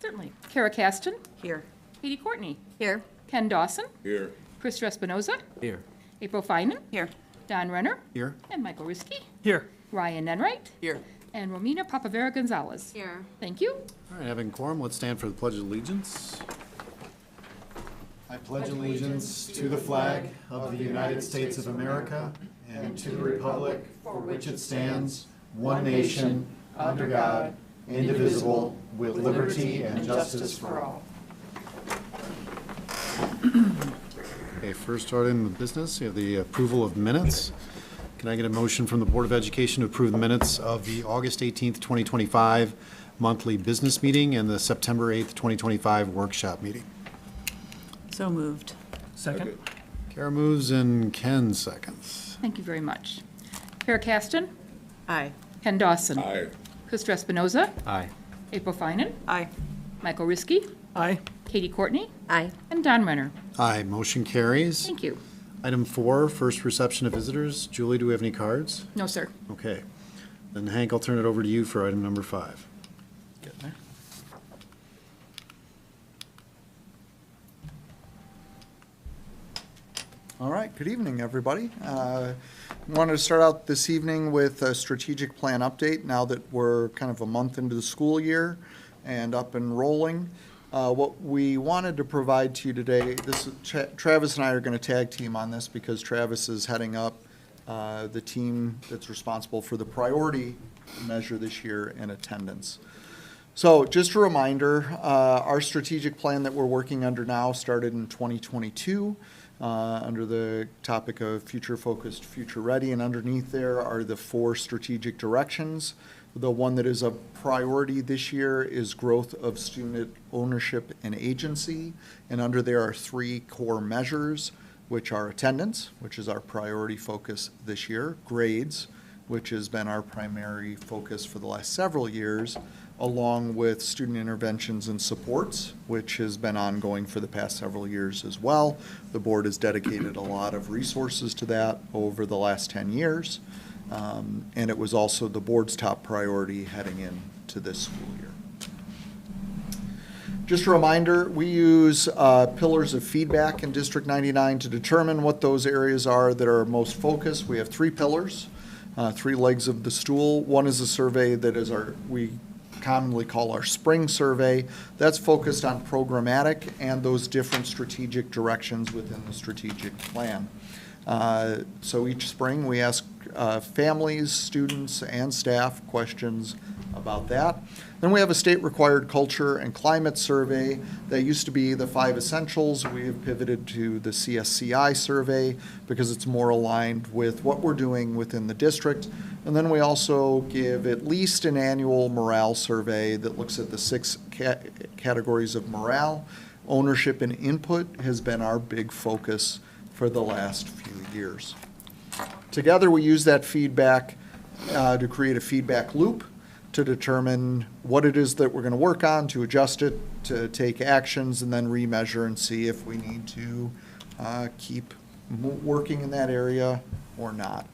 Certainly. Kara Caston, Here. Katie Courtney, Here. Ken Dawson, Here. Chris Espinoza, Here. April Feynman, Here. Don Renner, Here. and Michael Riskey, Here. Ryan Enright, Here. and Romina Papavera Gonzalez. Here. Thank you. All right, having quorum, let's stand for the Pledge of Allegiance. I pledge allegiance to the flag of the United States of America and to the republic for which it stands, one nation, under God, indivisible, with liberty and justice for all. Okay, first item of business, you have the approval of minutes. Can I get a motion from the Board of Education to approve the minutes of the August 18th, 2025 monthly business meeting and the September 8th, 2025 workshop meeting? So moved. Second. Kara moves and Ken seconds. Thank you very much. Kara Caston, Aye. Ken Dawson, Aye. Chris Espinoza, Aye. April Feynman, Aye. Michael Riskey, Aye. Katie Courtney, Aye. and Don Renner. Aye, motion carries. Thank you. Item 4, first reception of visitors. Julie, do we have any cards? No, sir. Okay. Then Hank, I'll turn it over to you for item number 5. Getting there. All right, good evening, everybody. Wanted to start out this evening with a strategic plan update now that we're kind of a month into the school year and up and rolling. What we wanted to provide to you today, Travis and I are going to tag team on this because Travis is heading up the team that's responsible for the priority measure this year in attendance. So just a reminder, our strategic plan that we're working under now started in 2022 under the topic of future focused, future ready, and underneath there are the 4 strategic directions. The one that is a priority this year is growth of student ownership and agency, and under there are 3 core measures, which are attendance, which is our priority focus this year, grades, which has been our primary focus for the last several years, along with student interventions and supports, which has been ongoing for the past several years as well. The board has dedicated a lot of resources to that over the last 10 years, and it was also the board's top priority heading into this school year. Just a reminder, we use pillars of feedback in District 99 to determine what those areas are that are most focused. We have 3 pillars, 3 legs of the stool. One is a survey that is we commonly call our spring survey. That's focused on programmatic and those different strategic directions within the strategic plan. So each spring we ask families, students, and staff questions about that. Then we have a state-required culture and climate survey that used to be the 5 essentials. We have pivoted to the CSCI survey because it's more aligned with what we're doing within the district. And then we also give at least an annual morale survey that looks at the 6 categories of morale. Ownership and input has been our big focus for the last few years. Together, we use that feedback to create a feedback loop to determine what it is that we're going to work on, to adjust it, to take actions, and then remeasure and see if we need to keep working in that area or not.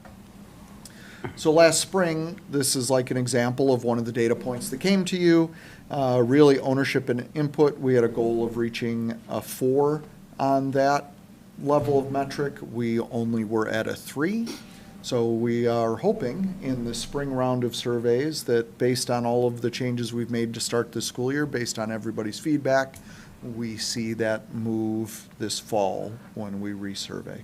So last spring, this is like an example of one of the data points that came to you. Really, ownership and input, we had a goal of reaching a 4 on that level of metric. We only were at a 3. So we are hoping in the spring round of surveys that based on all of the changes we've made to start the school year, based on everybody's feedback, we see that move this fall when we resurvey.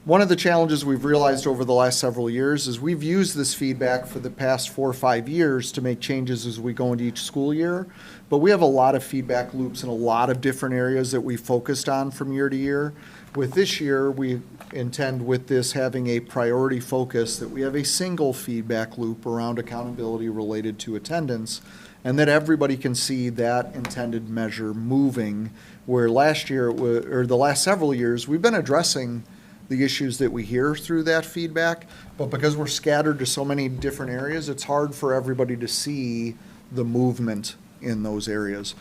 One of the challenges we've realized over the last several years is we've used this feedback for the past 4 or 5 years to make changes as we go into each school year, but we have a lot of feedback loops in a lot of different areas that we focused on from year to year. With this year, we intend with this having a priority focus that we have a single feedback loop around accountability related to attendance, and that everybody can see that intended measure moving, where last year, or the last several years, we've been addressing the issues that we hear through that feedback, but because we're scattered to so many different areas, it's hard for everybody to see the movement in those areas.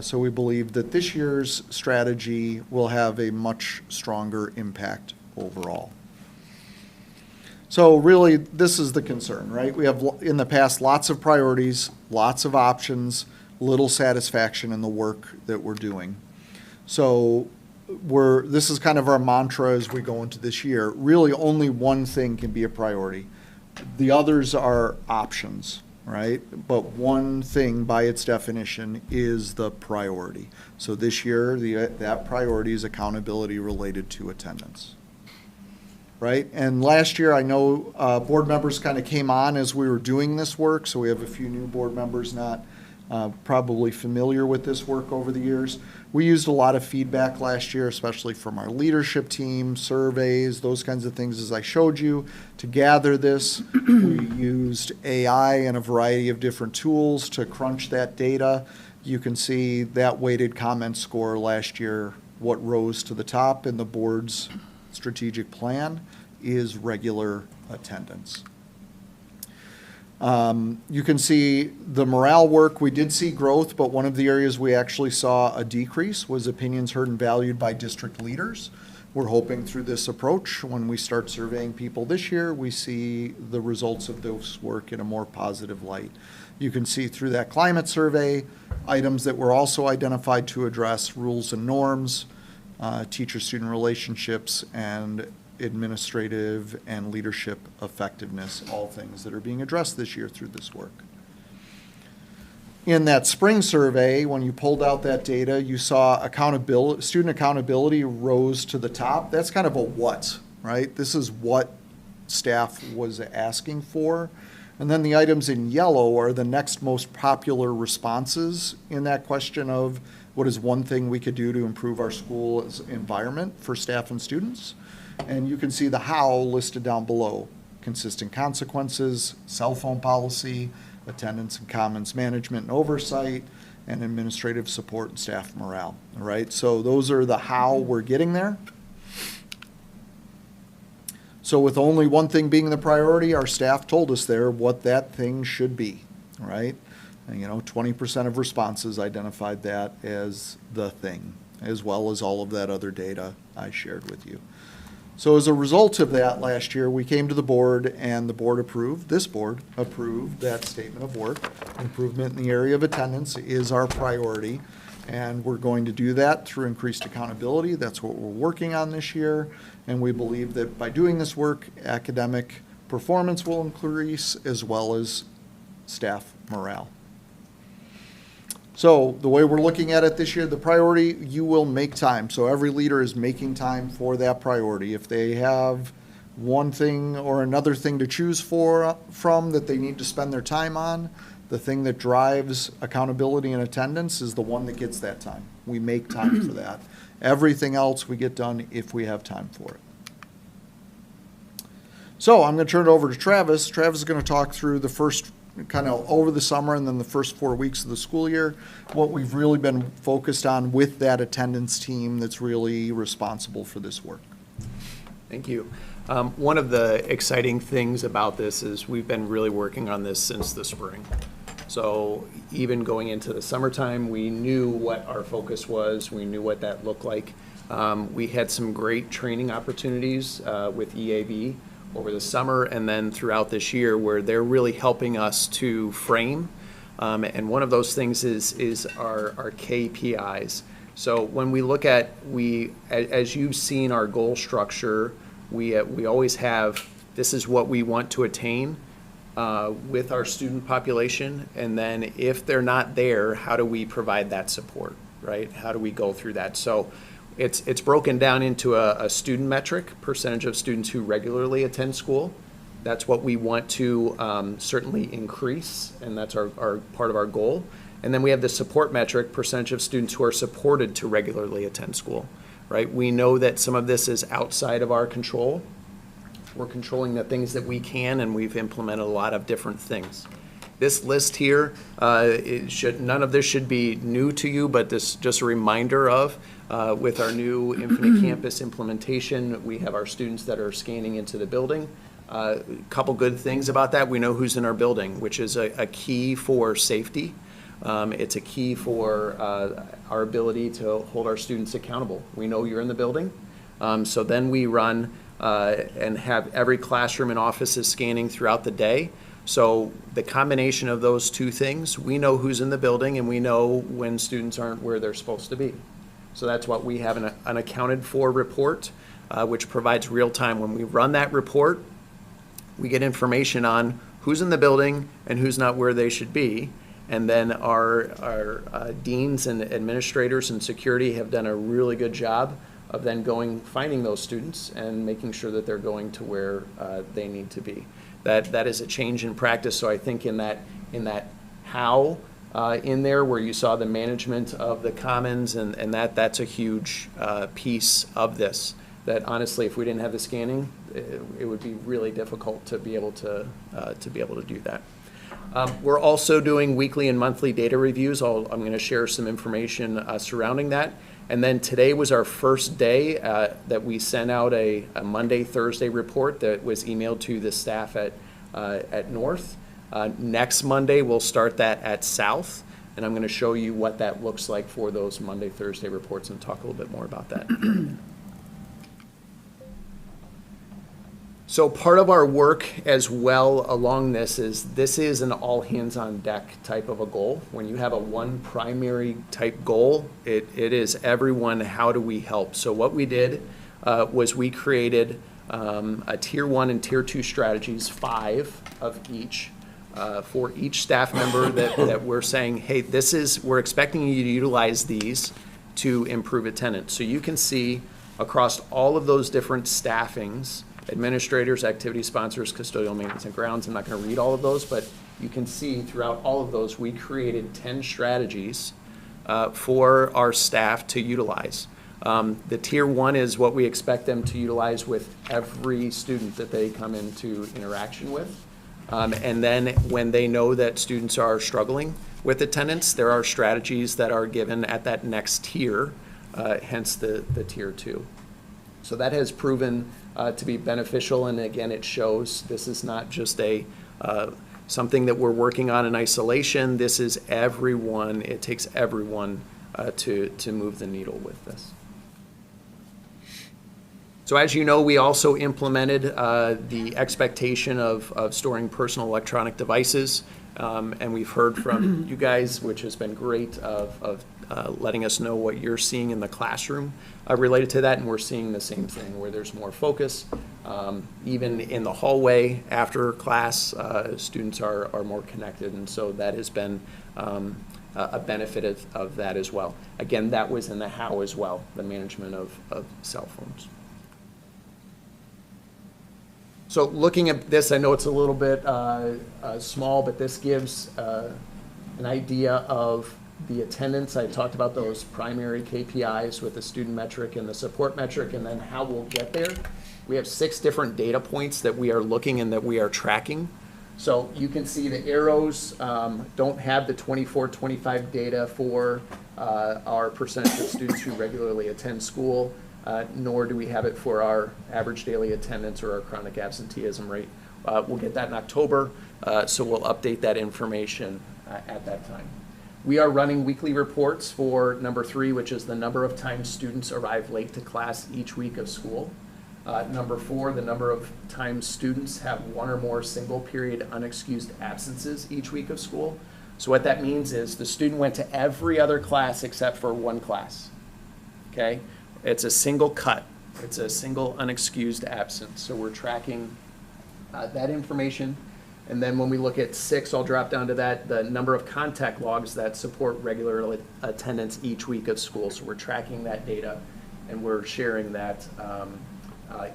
So we believe that this year's strategy will have a much stronger impact overall. So really, this is the concern, right? We have, in the past, lots of priorities, lots of options, little satisfaction in the work that we're doing. So this is kind of our mantra as we go into this year. Really, only one thing can be a priority. The others are options, right? But one thing, by its definition, is the priority. So this year, that priority is accountability related to attendance. Right? And last year, I know board members kind of came on as we were doing this work, so we have a few new board members not probably familiar with this work over the years. We used a lot of feedback last year, especially from our leadership team, surveys, those kinds of things, as I showed you. To gather this, we used AI and a variety of different tools to crunch that data. You can see that weighted comment score last year, what rose to the top in the board's strategic plan is regular attendance. You can see the morale work. We did see growth, but one of the areas we actually saw a decrease was opinions heard and valued by district leaders. We're hoping through this approach, when we start surveying people this year, we see the results of this work in a more positive light. You can see through that climate survey, items that were also identified to address rules and norms, teacher-student relationships, and administrative and leadership effectiveness, all things that are being addressed this year through this work. In that spring survey, when you pulled out that data, you saw accountability, student accountability rose to the top. That's kind of a what, right? This is what staff was asking for. And then the items in yellow are the next most popular responses in that question of what is one thing we could do to improve our school's environment for staff and students. And you can see the how listed down below: consistent consequences, cell phone policy, attendance and commons management and oversight, and administrative support and staff morale. All right, so those are the how we're getting there. So with only one thing being the priority, our staff told us there what that thing should be, right? And, 20% of responses identified that as the thing, as well as all of that other data I shared with you. So as a result of that, last year, we came to the board, and the board approved, this board approved that statement of work. Improvement in the area of attendance is our priority, and we're going to do that through increased accountability. That's what we're working on this year, and we believe that by doing this work, academic performance will increase as well as staff morale. So the way we're looking at it this year, the priority, you will make time. So every leader is making time for that priority. If they have one thing or another thing to choose from that they need to spend their time on, the thing that drives accountability and attendance is the one that gets that time. We make time for that. Everything else we get done if we have time for it. So I'm going to turn it over to Travis. Travis is going to talk through the first kind of over the summer and then the first 4 weeks of the school year, what we've really been focused on with that attendance team that's really responsible for this work. Thank you. One of the exciting things about this is we've been really working on this since the spring. So even going into the summertime, we knew what our focus was. We knew what that looked like. We had some great training opportunities with EAB over the summer and then throughout this year where they're really helping us to frame. And one of those things is our KPIs. So when we look at, as you've seen our goal structure, we always have, this is what we want to attain with our student population. And then if they're not there, how do we provide that support, right? How do we go through that? So it's broken down into a student metric, percentage of students who regularly attend school. That's what we want to certainly increase, and that's our part of our goal. And then we have the support metric, percentage of students who are supported to regularly attend school, right? We know that some of this is outside of our control. We're controlling the things that we can, and we've implemented a lot of different things. This list here, none of this should be new to you, but this just a reminder of, with our new Infinite Campus implementation, we have our students that are scanning into the building. A couple good things about that, we know who's in our building, which is a key for safety. It's a key for our ability to hold our students accountable. We know you're in the building. So then we run and have every classroom and offices scanning throughout the day. So the combination of those two things, we know who's in the building and we know when students aren't where they're supposed to be. So that's what we have, an accounted for report, which provides real time. When we run that report, we get information on who's in the building and who's not where they should be. And then our deans and administrators and security have done a really good job of then finding those students and making sure that they're going to where they need to be. That is a change in practice. So I think in that how in there where you saw the management of the commons and that's a huge piece of this. That honestly, if we didn't have the scanning, it would be really difficult to be able to do that. We're also doing weekly and monthly data reviews. I'm going to share some information surrounding that. And then today was our first day that we sent out a Monday, Thursday report that was emailed to the staff at North. Next Monday, we'll start that at South. And I'm going to show you what that looks like for those Monday, Thursday reports and talk a little bit more about that. So part of our work as well along this is an all hands on deck type of a goal. When you have a one primary type goal, it is everyone, how do we help? So what we did was we created a tier 1 and tier 2 strategies, 5 of each, for each staff member that we're saying, hey, we're expecting you to utilize these to improve attendance. So you can see across all of those different staffings, administrators, activity sponsors, custodial maintenance and grounds. I'm not going to read all of those, but you can see throughout all of those, we created 10 strategies for our staff to utilize. The tier 1 is what we expect them to utilize with every student that they come into interaction with. And then when they know that students are struggling with attendance, there are strategies that are given at that next tier, hence the tier 2. So that has proven to be beneficial, and again, it shows this is not just something that we're working on in isolation. This is everyone. It takes everyone to move the needle with this. So as you know, we also implemented the expectation of storing personal electronic devices, and we've heard from you guys, which has been great, of letting us know what you're seeing in the classroom related to that, and we're seeing the same thing where there's more focus. Even in the hallway after class, students are more connected, and so that has been a benefit of that as well. Again, that was in the how as well, the management of cell phones. So looking at this, I know it's a little bit small, but this gives an idea of the attendance. I talked about those primary KPIs with the student metric and the support metric, and then how we'll get there. We have 6 different data points that we are looking and that we are tracking. So you can see the arrows don't have the 24-25 data for our percentage of students who regularly attend school, nor do we have it for our average daily attendance or our chronic absenteeism rate. We'll get that in October, so we'll update that information at that time. We are running weekly reports for number 3, which is the number of times students arrive late to class each week of school. Number 4, the number of times students have 1 or more single period unexcused absences each week of school. So what that means is the student went to every other class except for 1 class, okay? It's a single cut. It's a single unexcused absence. So we're tracking that information. And then when we look at 6, I'll drop down to that, the number of contact logs that support regular attendance each week of school. So we're tracking that data and we're sharing that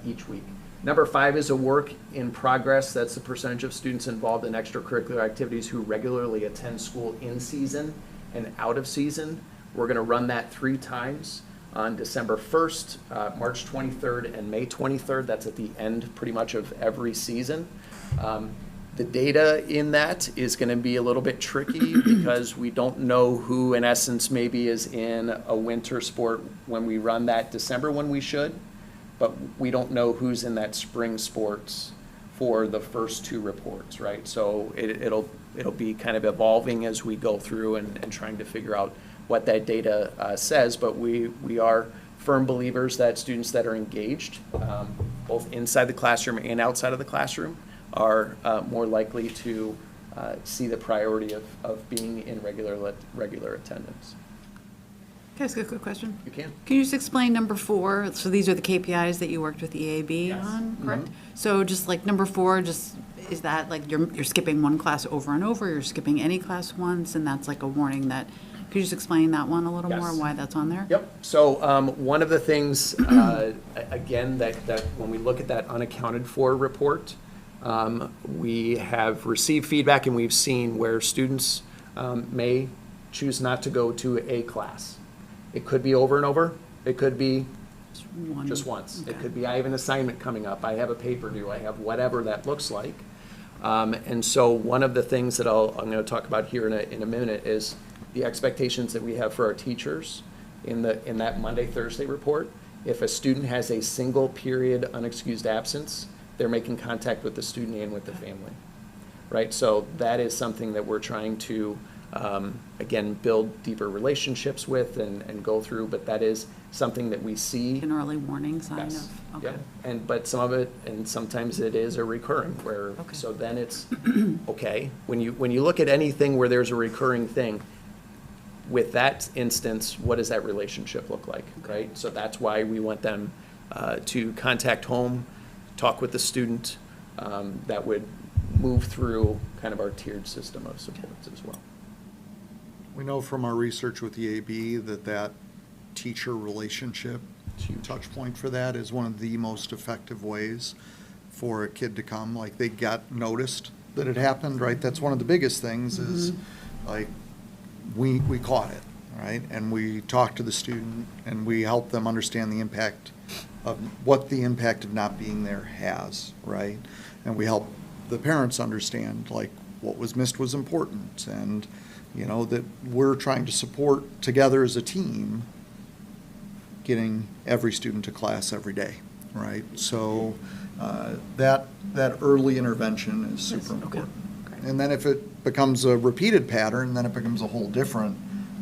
each week. Number 5 is a work in progress. That's the percentage of students involved in extracurricular activities who regularly attend school in season and out of season. We're going to run that 3 times on December 1st, March 23rd, and May 23rd. That's at the end pretty much of every season. The data in that is going to be a little bit tricky because we don't know who, in essence, maybe is in a winter sport when we run that December when we should, but we don't know who's in that spring sports for the first 2 reports, right? So it'll be kind of evolving as we go through and trying to figure out what that data says, but we are firm believers that students that are engaged both inside the classroom and outside of the classroom, are more likely to see the priority of being in regular attendance. Can I ask a quick question? You can. Can you just explain number 4? So these are the KPIs that you worked with EAB Yes. on, correct? So just like number 4, is that like you're skipping one class over and over, you're skipping any class once, and that's like a warning that, could you just explain that one a little more, Yes. why that's on there? Yep. So one of the things, again, that when we look at that unaccounted for report, we have received feedback and we've seen where students may choose not to go to a class. It could be over and over. It could be just once. It Okay. could be, I have an assignment coming up, I have a paper due, I have whatever that looks like. And so one of the things that I'm going to talk about here in a minute is the expectations that we have for our teachers in that Monday, Thursday report. If a student has a single period unexcused absence, they're making contact with the student and with the family, right? So that is something that we're trying to, again, build deeper relationships with and go through, but that is something that we see. An early warning sign Yes. of, Yep. okay. But some of it, and sometimes it is a recurring where, Okay. so then it's, okay, when you look at anything where there's a recurring thing, with that instance, what does that relationship look like, right? So that's why we want them to contact home, talk with the student, that would move through kind of our tiered system of supports as well. We know from our research with EAB that teacher relationship touch point for that is one of the most effective ways for a kid to come. Like, they got noticed that it happened, right? That's one of the biggest things is, like, we caught it, right? And we talked to the student and we helped them understand the impact of what the impact of not being there has, right? And we help the parents understand, like, what was missed was important, and, you know, that we're trying to support together as a team getting every student to class every day, right? So that early intervention is super important. And then if it becomes a repeated pattern, then it becomes a whole different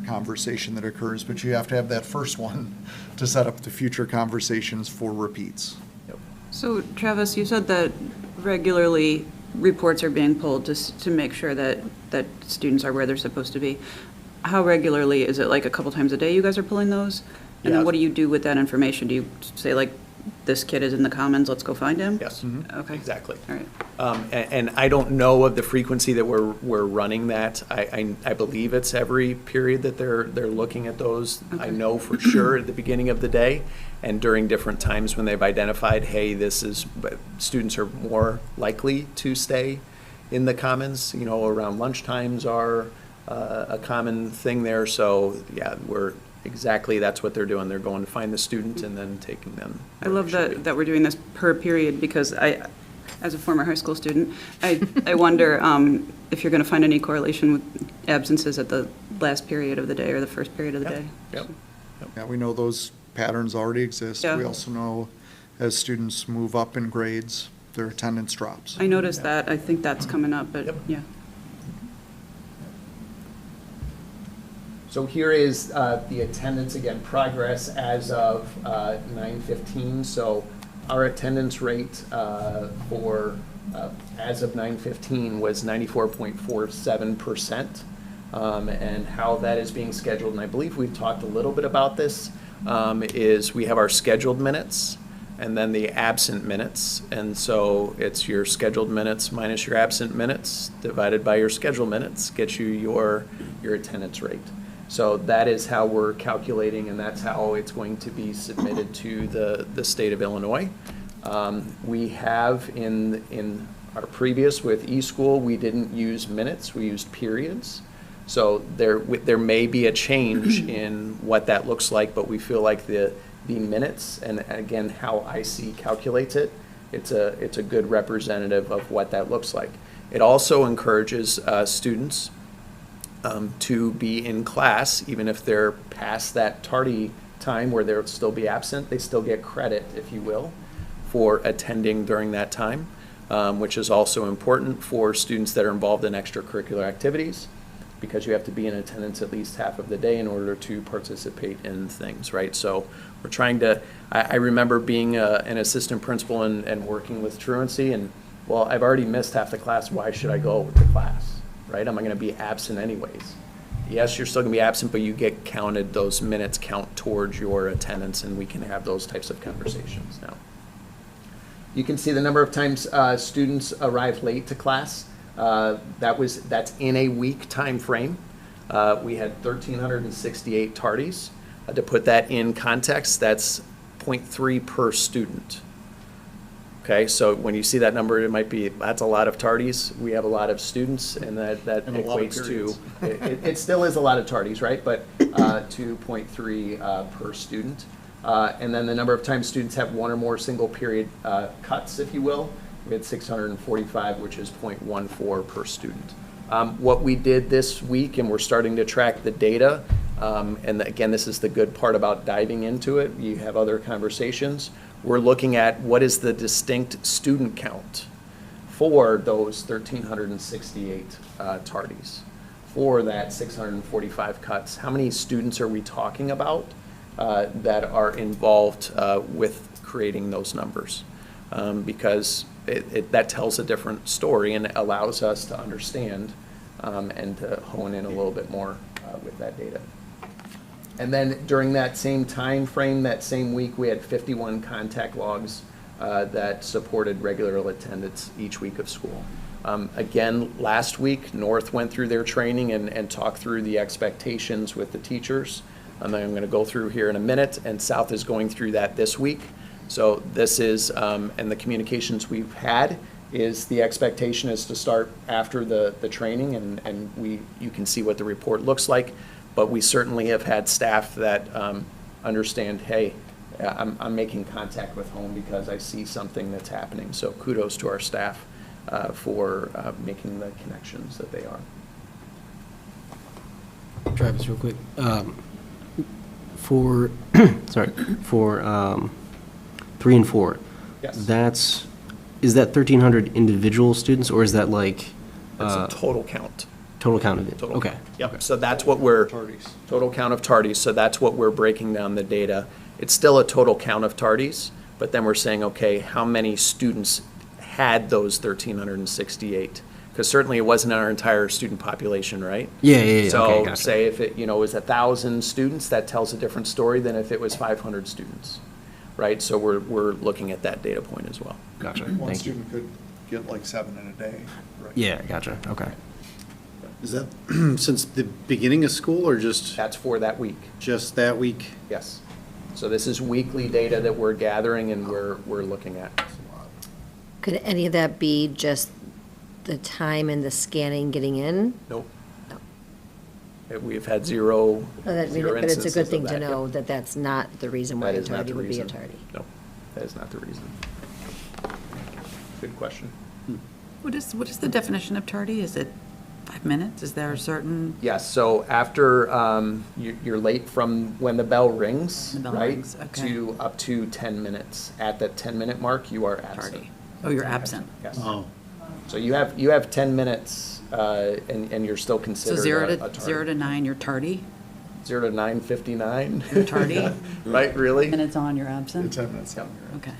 conversation that occurs, but you have to have that first one to set up the future conversations for repeats. So Travis, you said that regularly reports are being pulled to make sure that students are where they're supposed to be. How regularly? Is it like a couple times a day you guys are pulling those? And Yeah. then what do you do with that information? Do you say like, this kid is in the commons, let's go find him? Yes. Okay. Exactly. All right. And I don't know of the frequency that we're running that. I believe it's every period that they're looking at those. I Okay. know for sure at the beginning of the day and during different times when they've identified, hey, students are more likely to stay in the commons, you know, around lunchtimes are a common thing there. So, yeah, that's what they're doing. They're going to find the student and then taking them. I love that we're doing this per period because as a former high school student, I wonder if you're going to find any correlation with absences at the last period of the day or the first period of the day. Yep. Yeah, we know those patterns already exist. Yeah. We also know as students move up in grades, their attendance drops. I noticed that. I think that's coming up, but Yep. yeah. So here is the attendance, again, progress as of 9:15. So our attendance rate as of 9:15 was 94.47%. And how that is being scheduled, and I believe we've talked a little bit about this, is we have our scheduled minutes and then the absent minutes. And so it's your scheduled minutes minus your absent minutes divided by your scheduled minutes gets you your attendance rate. So that is how we're calculating, and that's how it's going to be submitted to the state of Illinois. We have in our previous with eSchool, we didn't use minutes, we used periods. So there may be a change in what that looks like, but we feel like the minutes, and again, how IC calculates it, it's a good representative of what that looks like. It also encourages students to be in class, even if they're past that tardy time where they'll still be absent, they still get credit, if you will, for attending during that time, which is also important for students that are involved in extracurricular activities, because you have to be in attendance at least half of the day in order to participate in things, right? So we're trying to, I remember being an assistant principal and working with truancy, and, well, I've already missed half the class, why should I go to class, right? Am I gonna be absent anyways? Yes, you're still gonna be absent, but you get counted, those minutes count towards your attendance, and we can have those types of conversations now. You can see the number of times students arrive late to class. That's in a week time frame. We had 1,368 tardies. To put that in context, that's 0.3 per student. Okay, so when you see that number, it might be, that's a lot of tardies. We have a lot of students, and that And a lot of equates to, periods. it still is a lot of tardies, right? But 2.3 per student. And then the number of times students have one or more single period cuts, if you will, we had 645, which is 0.14 per student. What we did this week, and we're starting to track the data, and again, this is the good part about diving into it, you have other conversations. We're looking at what is the distinct student count for those 1,368 tardies, for that 645 cuts. How many students are we talking about that are involved with creating those numbers? Because that tells a different story and allows us to understand and to hone in a little bit more with that data. And then during that same time frame, that same week, we had 51 contact logs that supported regular attendance each week of school. Again, last week, North went through their training and talked through the expectations with the teachers. And I'm going to go through here in a minute, and South is going through that this week. So this is, and the communications we've had is the expectation is to start after the training, and you can see what the report looks like. But we certainly have had staff that understand, hey, I'm making contact with home because I see something that's happening. So kudos to our staff for making the connections that they are. Travis, real quick. For, sorry, for 3 and 4. Yes. Is that 1,300 individual students, or is that like That's a total count. total count of it? Total Okay. count. Yep, so that's what we're. Tardies. Total count of tardies, so that's what we're breaking down the data. It's still a total count of tardies, but then we're saying, okay, how many students had those 1,368? Because certainly it wasn't our entire student population, right? Yeah. Okay, So gotcha. say if it, was 1,000 students, that tells a different story than if it was 500 students, right? So we're looking at that data point as well. Gotcha. One Thank you. student could get like 7 in a day. Right? Yeah, gotcha. Okay. Is that since the beginning of school or just That's for that week, that week? yes. So this is weekly data that we're gathering and we're looking at. Could any of that be just the time and the scanning getting in? Nope. No. We've had zero. But it's zero a good instances of thing to that. know Yep. that that's not the reason why That a is not tardy the would be a reason. tardy. No, that is not the reason. Good question. What is the definition of tardy? Is it 5 minutes? Is there a certain? Yes, so after, you're late from when the bell rings, The bell right? rings, okay. To up to 10 minutes. At that 10-minute mark, you are absent. Tardy. Oh, you're absent. Yes. Oh, So you have 10 minutes, and you're still So considered 0 a to, tardy. 0 to 9, you're tardy? 0 to 9:59. You're tardy? Right, really? Minutes on, you're In absent? 10 minutes. Yep. Okay.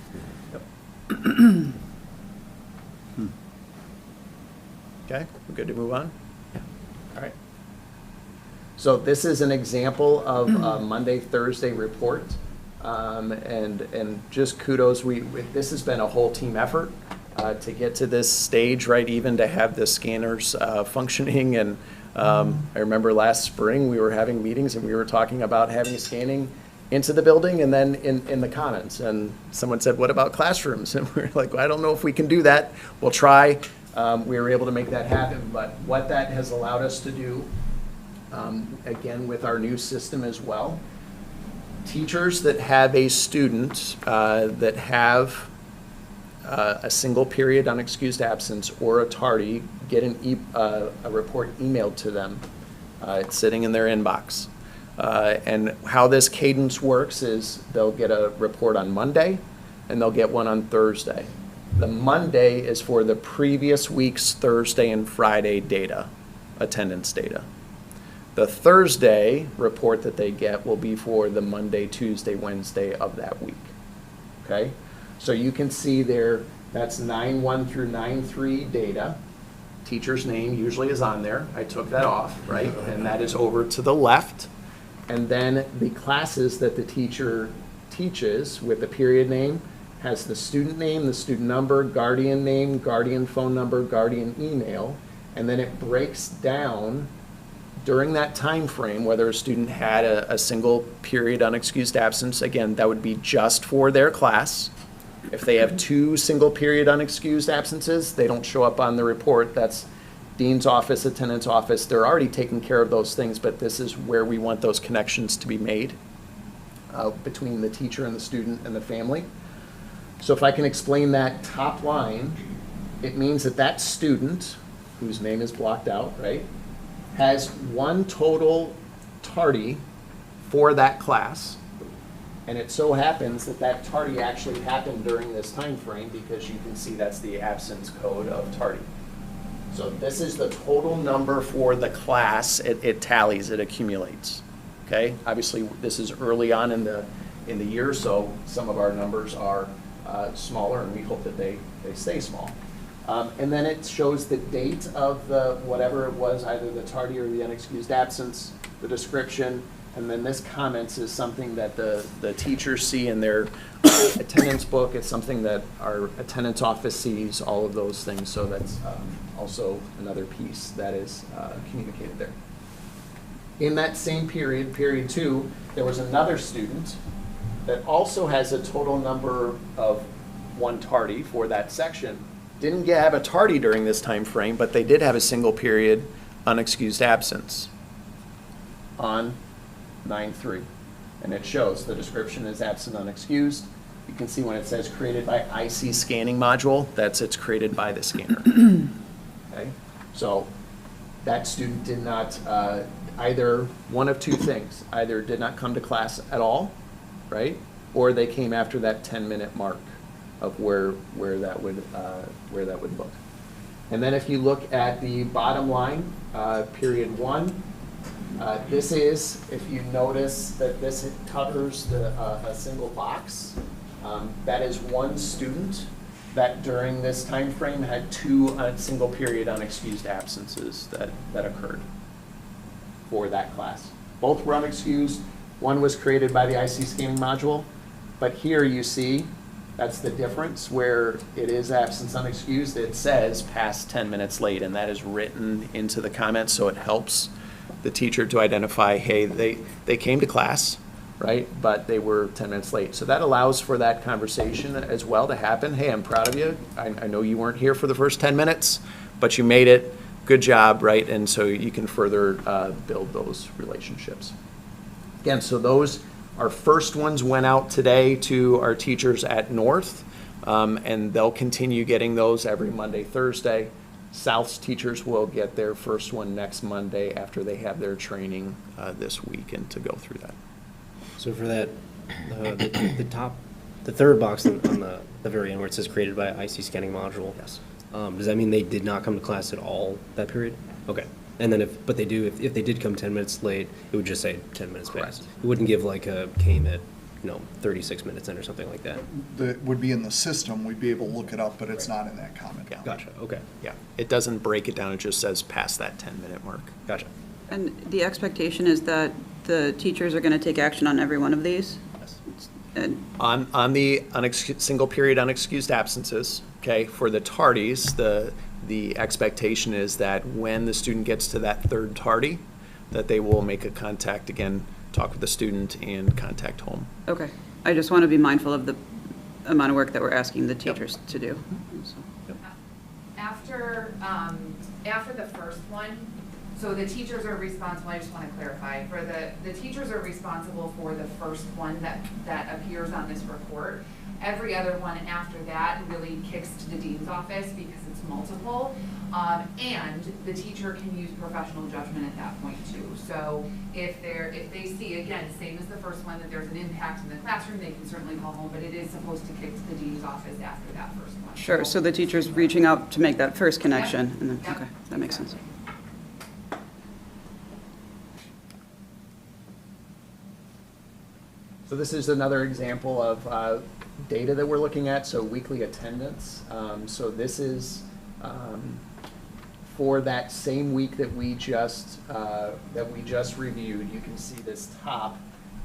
Okay, we're good to move on? All right. So this is an example of a Monday, Thursday report. And just kudos, this has been a whole team effort to get to this stage, right? Even to have the scanners functioning. And I remember last spring, we were having meetings and we were talking about having scanning into the building and then in the commons. And someone said, what about classrooms? And we were like, well, I don't know if we can do that. We'll try. We were able to make that happen, but what that has allowed us to do, again, with our new system as well, teachers that have a student that have a single period unexcused absence or a tardy get a report emailed to them. It's sitting in their inbox. And how this cadence works is they'll get a report on Monday and they'll get one on Thursday. The Monday is for the previous week's Thursday and Friday data, attendance data. The Thursday report that they get will be for the Monday, Tuesday, Wednesday of that week. Okay? So you can see there, that's 9-1 through 9-3 data. Teacher's name usually is on there. I took that off, right? And that is over to the left. And then the classes that the teacher teaches with the period name has the student name, the student number, guardian name, guardian phone number, guardian email, and then it breaks down during that time frame whether a student had a single period unexcused absence. Again, that would be just for their class. If they have 2 single period unexcused absences, they don't show up on the report. That's dean's office, attendance office. They're already taking care of those things, but this is where we want those connections to be made between the teacher and the student and the family. So if I can explain that top line, it means that that student, whose name is blocked out, right, has 1 total tardy for that class. And it so happens that that tardy actually happened during this time frame because you can see that's the absence code of tardy. So this is the total number for the class. It tallies, it accumulates. Okay? Obviously, this is early on in the year, so some of our numbers are smaller, and we hope that they stay small. And then it shows the date of the whatever it was, either the tardy or the unexcused absence, the description, and then this comments is something that the teachers see in their attendance book. It's something that our attendance office sees, all of those things. So that's also another piece that is communicated there. In that same period, period 2, there was another student that also has a total number of 1 tardy for that section. Didn't have a tardy during this time frame, but they did have a single period unexcused absence on 9-3. And it shows the description is absent unexcused. You can see when it says created by IC scanning module, it's created by the scanner. Okay? So that student did not, either one of 2 things, either did not come to class at all, right? Or they came after that 10-minute mark of where that would look. And then if you look at the bottom line, period 1, this is, if you notice that this covers a single box, that is 1 student that during this time frame had 2 single period unexcused absences that occurred for that class. Both were unexcused. 1 was created by the IC scanning module, but here you see that's the difference where it is absence unexcused. It says past 10 minutes late, and that is written into the comments, so it helps the teacher to identify, hey, they came to class, right, but they were 10 minutes late. So that allows for that conversation as well to happen. Hey, I'm proud of you. I know you weren't here for the first 10 minutes, but you made it. Good job, right? And so you can further build those relationships. Again, so those, our first ones went out today to our teachers at North, and they'll continue getting those every Monday, Thursday. South's teachers will get their first one next Monday after they have their training this week and to go through that. So for that, the third box on the very end where it says created by IC scanning module. Yes. Does that mean they did not come to class at all that period? Okay. And then if they did come 10 minutes late, it would just say 10 minutes Correct. past. It wouldn't give like a came at 36 minutes in or something like that. That would be in the system, we'd be able to look it up, but it's not in that comment. Yeah. Gotcha. Okay. Yeah, it doesn't break it down, it just says past that 10-minute mark. Gotcha. And the expectation is that the teachers are going to take action on every one of these? Yes. And On the single period unexcused absences, okay, for the tardies, the expectation is that when the student gets to that 3rd tardy, that they will make a contact again, talk with the student and contact home. Okay, I just want to be mindful of the amount of work that we're asking the teachers to do. So. After the first one, so the teachers are responsible, I just want to clarify, for the teachers are responsible for the first one that appears on this report. Every other one after that really kicks to the dean's office because it's multiple. And the teacher can use professional judgment at that point too. So if they see, again, same as the first one, that there's an impact in the classroom, they can certainly call home, but it is supposed to kick to the dean's office after that first one. Sure, so the teacher's reaching out to make that first connection, and then, Yep. okay, that makes sense. So this is another example of data that we're looking at, so weekly attendance. So this is for that same week that we just reviewed. You can see this top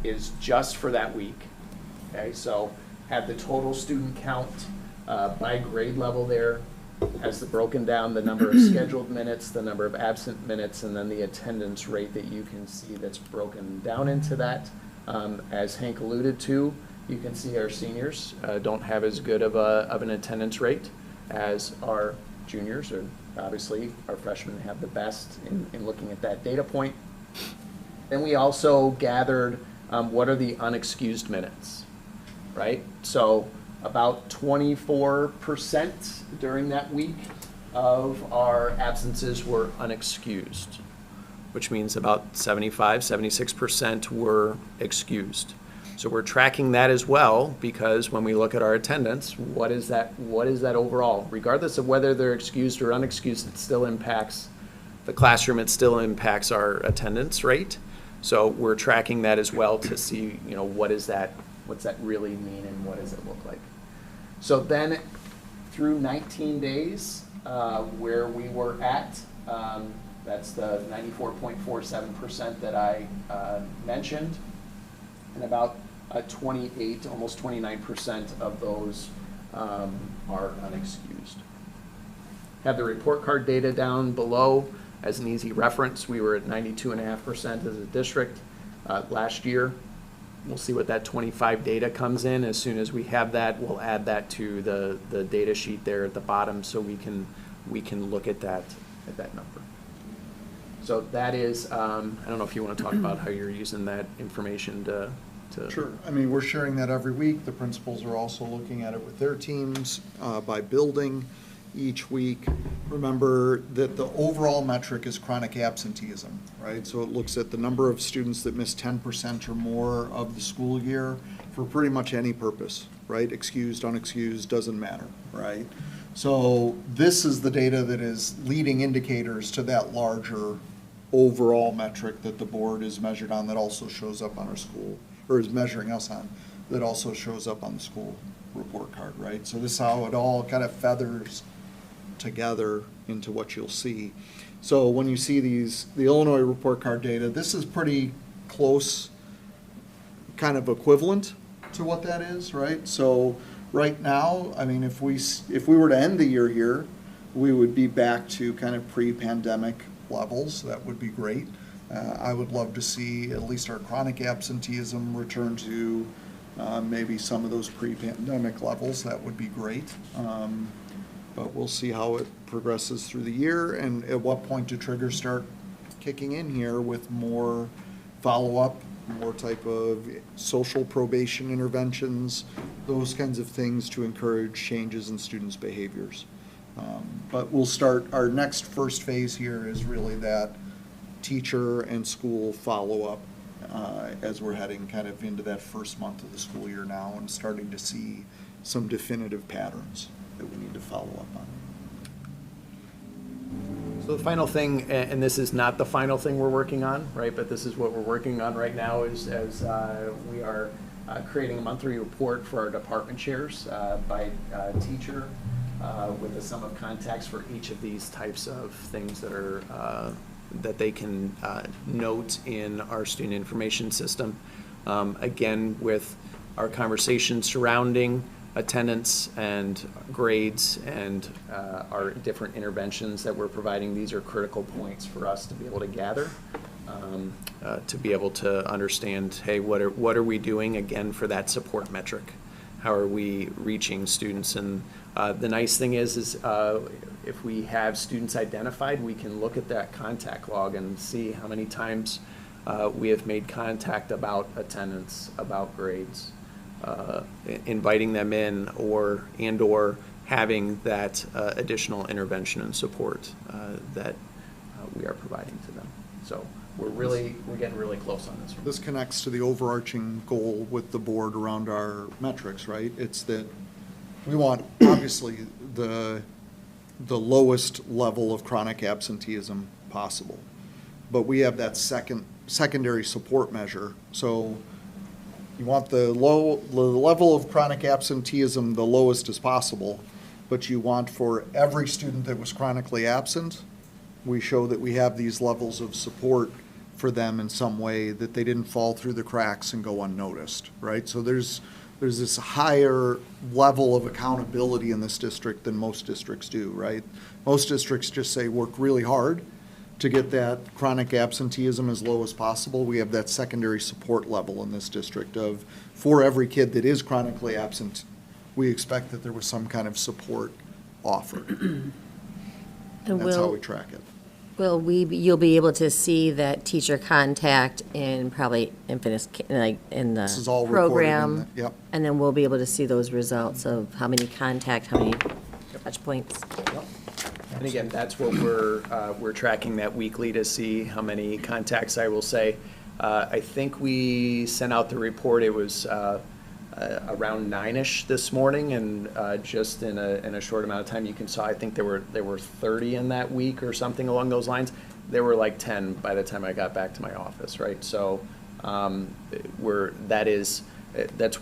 is just for that week. Okay, so have the total student count by grade level there, has the broken down the number of scheduled minutes, the number of absent minutes, and then the attendance rate that you can see that's broken down into that. As Hank alluded to, you can see our seniors don't have as good of an attendance rate as our juniors, or obviously our freshmen have the best in looking at that data point. Then we also gathered what are the unexcused minutes, right? So about 24% during that week of our absences were unexcused, which means about 76% were excused. So we're tracking that as well, because when we look at our attendance, what is that overall? Regardless of whether they're excused or unexcused, it still impacts the classroom, it still impacts our attendance rate. So we're tracking that as well to see, what's that really mean and what does it look like? So then through 19 days, where we were at, that's the 94.47% that I mentioned, and about 28, almost 29% of those are unexcused. Have the report card data down below as an easy reference. We were at 92.5% as a district last year. We'll see what that 25 data comes in. As soon as we have that, we'll add that to the data sheet there at the bottom, so we can look at that number. So that is, I don't know if you want to talk about how you're using that information to. Sure. I mean, we're sharing that every week. The principals are also looking at it with their teams by building each week. Remember that the overall metric is chronic absenteeism, right? So it looks at the number of students that miss 10% or more of the school year for pretty much any purpose, right? Excused, unexcused, doesn't matter, right? So this is the data that is leading indicators to that larger overall metric that the board is measured on, that also shows up on our school, or is measuring us on, that also shows up on the school report card, right? So this is how it all kind of feathers together into what you'll see. So when you see the Illinois report card data, this is pretty close, kind of equivalent to what that is, right? So right now, I mean, if we were to end the year here, we would be back to kind of pre-pandemic levels. That would be great. I would love to see at least our chronic absenteeism return to maybe some of those pre-pandemic levels. That would be great. But we'll see how it progresses through the year, and at what point do triggers start kicking in here with more follow-up, more type of social probation interventions, those kinds of things to encourage changes in students' behaviors. But we'll start, our next first phase here is really that teacher and school follow-up as we're heading kind of into that first month of the school year now and starting to see some definitive patterns that we need to follow up on. So the final thing, and this is not the final thing we're working on, right, but this is what we're working on right now, is as we are creating a monthly report for our department chairs by teacher with a sum of contacts for each of these types of things that are that they can note in our student information system. Again, with our conversation surrounding attendance and grades and our different interventions that we're providing, these are critical points for us to be able to gather, to be able to understand, hey, what are we doing again for that support metric? How are we reaching students? And the nice thing is if we have students identified, we can look at that contact log and see how many times we have made contact about attendance, about grades, inviting them in, or having that additional intervention and support that we are providing to them. So we're getting really close on this one. This connects to the overarching goal with the board around our metrics, right? It's that we want, obviously, the lowest level of chronic absenteeism possible. But we have that secondary support measure. So you want the level of chronic absenteeism the lowest as possible, but you want for every student that was chronically absent, we show that we have these levels of support for them in some way, that they didn't fall through the cracks and go unnoticed, right? So there's this higher level of accountability in this district than most districts do, right? Most districts just say, work really hard to get that chronic absenteeism as low as possible. We have that secondary support level in this district of, for every kid that is chronically absent, we expect that there was some kind of support offered. And That's how we track it. you'll be able to see that teacher contact in probably Infinite, like in the This is all recorded in program. the- yep. And then we'll be able to see those results of how many contact, how many touch points. And again, that's what we're tracking that weekly to see how many contacts. I will say, I think we sent out the report, it was around 9-ish this morning, and just in a short amount of time, you can saw, I think there were 30 in that week or something along those lines. There were like 10 by the time I got back to my office, right? So that's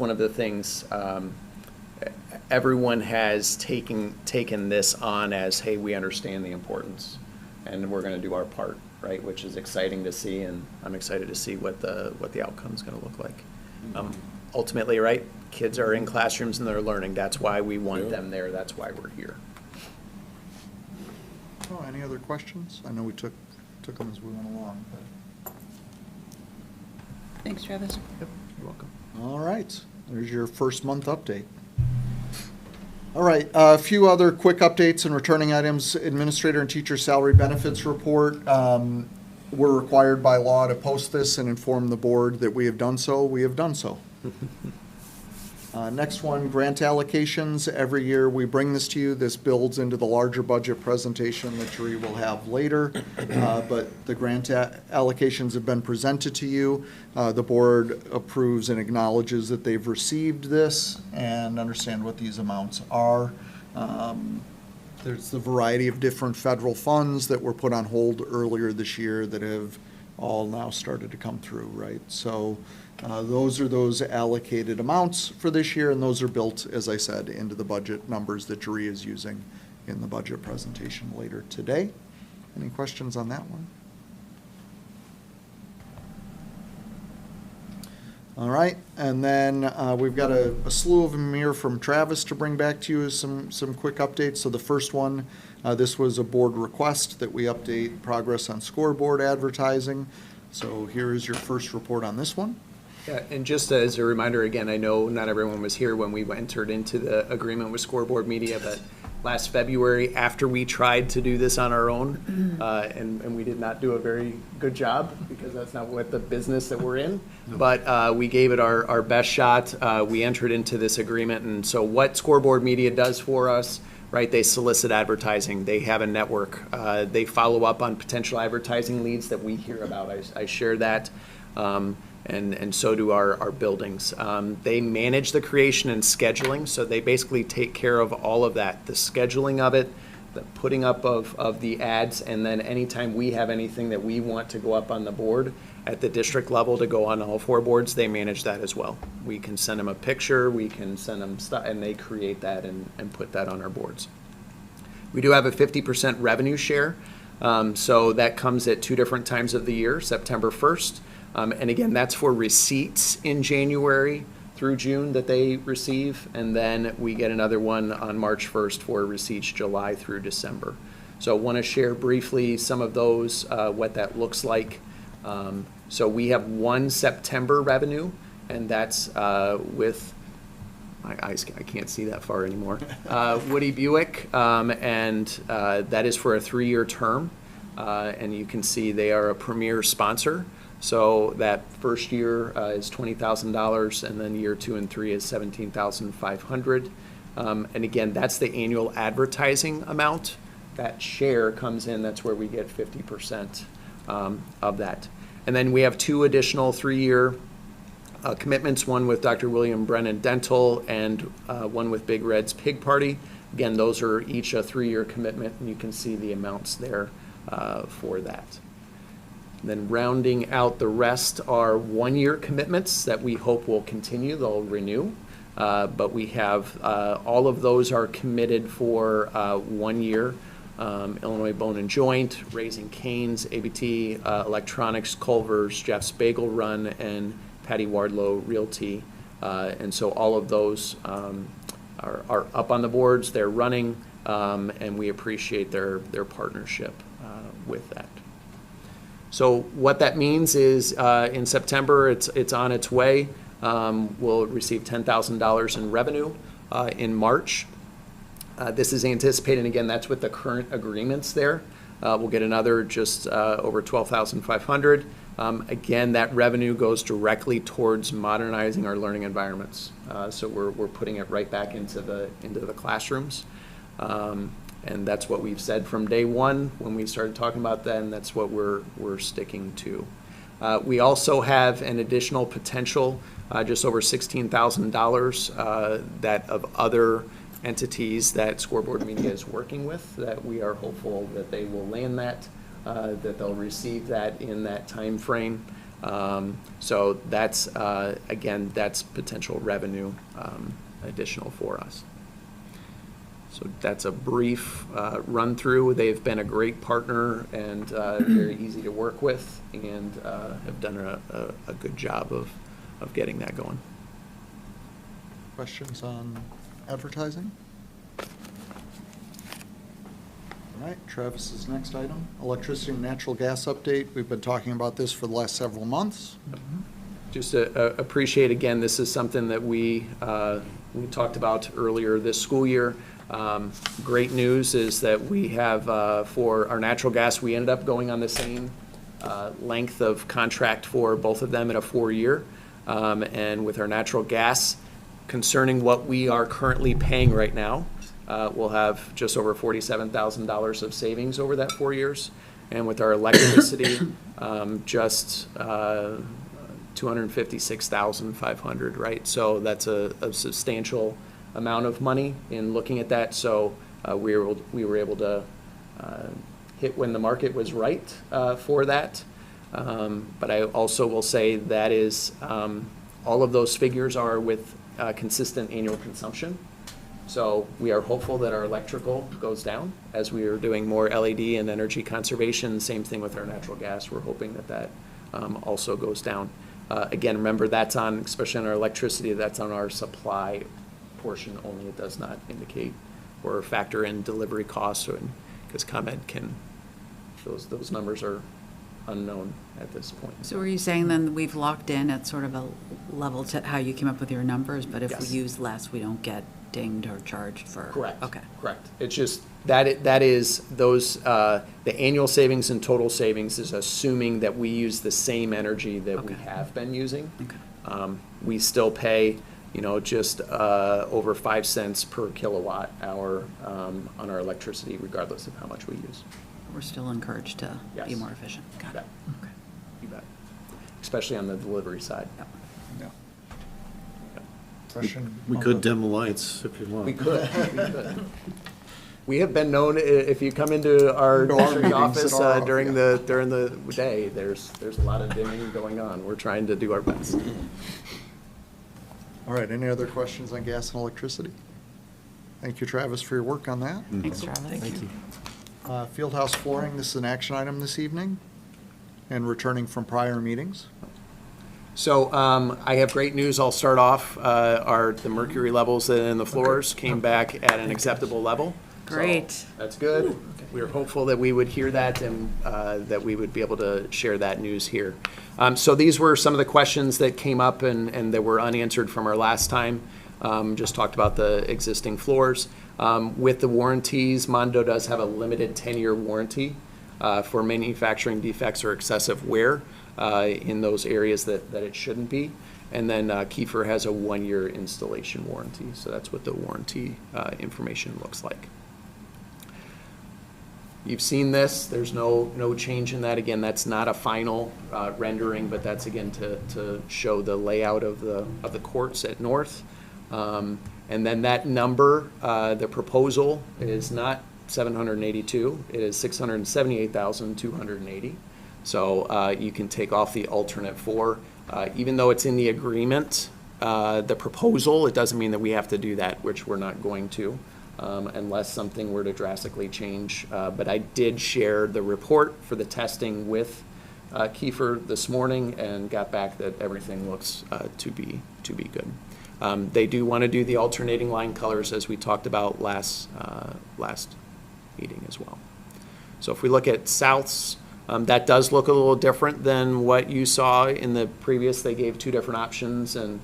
one of the things. Everyone has taken this on as, hey, we understand the importance, and we're going to do our part, right? Which is exciting to see, and I'm excited to see what the outcome is going to look like. Ultimately, right? Kids are in classrooms and they're learning. That's why we want them there. That's why we're here. Oh, any other questions? I know we took them as we went along. Thanks, Travis. Yep, you're welcome. All right, there's your first month update. All right, a few other quick updates and returning items. Administrator and teacher salary benefits report. We're required by law to post this and inform the board that we have done so. We have done so. Next one, grant allocations. Every year we bring this to you. This builds into the larger budget presentation that Jerry will have later. But the grant allocations have been presented to you. The board approves and acknowledges that they've received this and understand what these amounts are. There's a variety of different federal funds that were put on hold earlier this year that have all now started to come through, right? So those are those allocated amounts for this year, and those are built, as I said, into the budget numbers that Jerry is using in the budget presentation later today. Any questions on that one? All right, and then we've got a slew of them here from Travis to bring back to you as some quick updates. So the first one, this was a board request that we update progress on scoreboard advertising. So here is your first report on this one. Yeah, and just as a reminder, again, I know not everyone was here when we entered into the agreement with Scoreboard Media, but last February, after we tried to do this on our own, and we did not do a very good job, because that's not what the business that we're in, but we gave it our best shot. We entered into this agreement, and so what Scoreboard Media does for us, right, they solicit advertising. They have a network. They follow up on potential advertising leads that we hear about. I share that. And so do our buildings. They manage the creation and scheduling, so they basically take care of all of that, the scheduling of it, the putting up of the ads, and then anytime we have anything that we want to go up on the board at the district level to go on all 4 boards, they manage that as well. We can send them a picture, we can send them stuff, and they create that and put that on our boards. We do have a 50% revenue share, so that comes at 2 different times of the year, September 1st. And again, that's for receipts in January through June that they receive, and then we get another one on March 1st for receipts July through December. So I want to share briefly some of those, what that looks like. So we have one September revenue, and that's with, my eyes, I can't see that far anymore, Woody Buick, and that is for a 3-year term. And you can see they are a premier sponsor. So that first year is $20,000, and then year 2 and 3 is $17,500. And again, that's the annual advertising amount. That share comes in, that's where we get 50% of that. And then we have 2 additional 3-year commitments, one with Dr. William Brennan Dental and one with Big Red's Pig Party. Again, those are each a 3-year commitment, and you can see the amounts there for that. Then rounding out the rest are one-year commitments that we hope will continue, they'll renew. But we have, all of those are committed for 1 year. Illinois Bone and Joint, Raising Cane's, ABT, Electronics, Culver's, Jeff's Bagel Run, and Patty Wardlow Realty. And so all of those are up on the boards, they're running, and we appreciate their partnership with that. So what that means is in September, it's on its way. We'll receive $10,000 in revenue in March. This is anticipated, again, that's with the current agreements there. We'll get another just over $12,500. Again, that revenue goes directly towards modernizing our learning environments. So we're putting it right back into the classrooms. And that's what we've said from day one when we started talking about that, and that's what we're sticking to. We also have an additional potential, just over $16,000 that of other entities that Scoreboard Media is working with, that we are hopeful that they will land that, that they'll receive that in that time frame. So that's, again, that's potential revenue additional for us. So that's a brief run through. They've been a great partner and very easy to work with, and have done a good job of getting that going. Questions on advertising? All right, Travis's next item, electricity and natural gas update. We've been talking about this for the last several months. Just appreciate, again, this is something that we talked about earlier this school year. Great news is that we have, for our natural gas, we ended up going on the same length of contract for both of them at a 4-year. And with our natural gas, concerning what we are currently paying right now, we'll have just over $47,000 of savings over that 4 years. And with our electricity, just $256,500, right? So that's a substantial amount of money in looking at that. So we were able to hit when the market was right for that. But I also will say that is, all of those figures are with consistent annual consumption. So we are hopeful that our electrical goes down as we are doing more LED and energy conservation. Same thing with our natural gas. We're hoping that that also goes down. Again, remember that's on, especially on our electricity, that's on our supply portion only. It does not indicate or factor in delivery costs, because ComEd can, those numbers are unknown at this point. So are you saying then we've locked in at sort of a level to how you came up with your numbers, but if we Yes. use less, we don't get dinged or charged for? Correct. Okay. Correct. It's just, that is those, the annual savings and total savings is assuming that we use the same energy that we Okay. have been using. Okay. We still pay, just over 5 cents per kilowatt hour on our electricity, regardless of how much we use. We're still encouraged to be Yes. more efficient. Got You it. bet. Okay. You bet. Especially on the delivery side. Yep. Yeah. Yep. Question? We could dim the lights if you want. We could. We have been known, if you come into our Into our district meetings office at our during office, the day, there's a lot of dimming going on. We're trying to do our best. All right, any other questions on gas and electricity? Thank you, Travis, for your work on that. Thanks, Travis. Thank you. Fieldhouse flooring, this is an action item this evening, and returning from prior meetings. So I have great news. I'll start off. The mercury levels in the floors came back at an acceptable level. So Great. that's good. We were hopeful that we would hear that and that we would be able to share that news here. So these were some of the questions that came up and that were unanswered from our last time. Just talked about the existing floors. With the warranties, Mondo does have a limited 10-year warranty for manufacturing defects or excessive wear in those areas that it shouldn't be. And then Kiefer has a 1-year installation warranty. So that's what the warranty information looks like. You've seen this. There's no change in that. Again, that's not a final rendering, but that's again to show the layout of the courts at North. And then that number, the proposal is not 782. It is 678,280. So you can take off the alternate 4. Even though it's in the agreement, the proposal, it doesn't mean that we have to do that, which we're not going to, unless something were to drastically change. But I did share the report for the testing with Kiefer this morning and got back that everything looks to be good. They do want to do the alternating line colors as we talked about last meeting as well. So if we look at South's, that does look a little different than what you saw in the previous. They gave 2 different options, and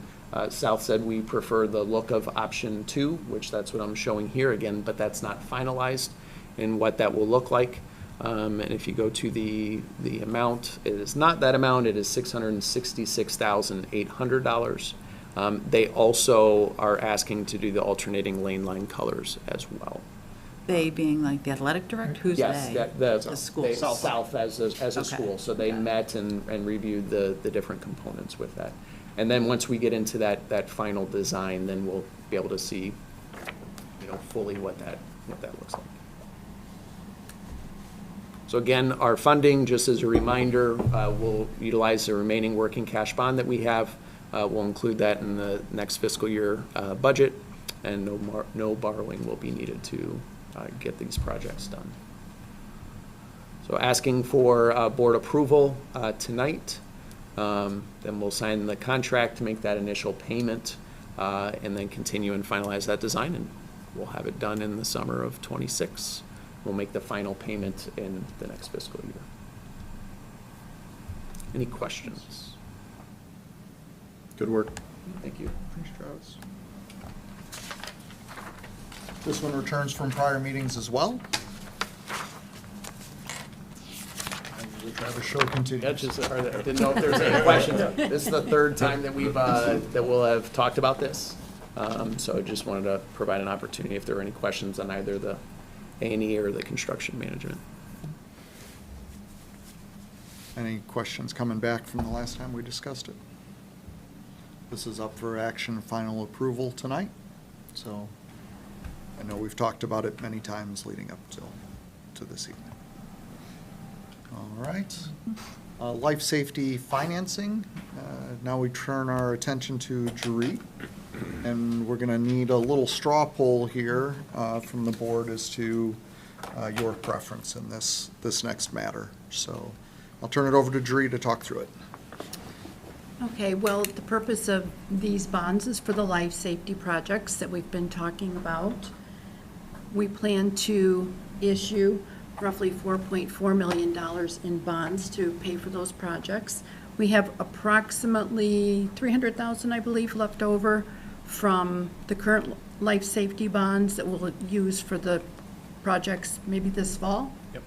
South said we prefer the look of option 2, which that's what I'm showing here again, but that's not finalized in what that will look like. And if you go to the amount, it is not that amount, it is $666,800. They also are asking to do the alternating lane line colors as well. They being like the athletic director? Who's Yes, they? the school. South as a Okay. school. So they met and reviewed the different components with that. And then once we get into that final design, then we'll be able to see, fully what that looks like. So again, our funding, just as a reminder, we'll utilize the remaining working cash bond that we have. We'll include that in the next fiscal year budget, and no borrowing will be needed to get these projects done. So asking for board approval tonight. Then we'll sign the contract to make that initial payment, and then continue and finalize that design, and we'll have it done in the summer of '26. We'll make the final payment in the next fiscal year. Any questions? Good work. Thank you. Thanks, Travis. This one returns from prior meetings as well. And the Travis show Yeah, continues. I didn't know if there's any questions. This is the 3rd time that that we'll have talked about this. So I just wanted to provide an opportunity if there are any questions on either the A&E or the construction management. Any questions coming back from the last time we discussed it? This is up for action, final approval tonight. So I know we've talked about it many times leading up to this evening. All right. Life safety financing. Now we turn our attention to Jareet. And we're going to need a little straw poll here from the board as to your preference in this next matter. So I'll turn it over to Jareet to talk through it. Okay, well, the purpose of these bonds is for the life safety projects that we've been talking about. We plan to issue roughly $4.4 million in bonds to pay for those projects. We have approximately $300,000, I believe, left over from the current life safety bonds that we'll use for the projects maybe this fall. Yep.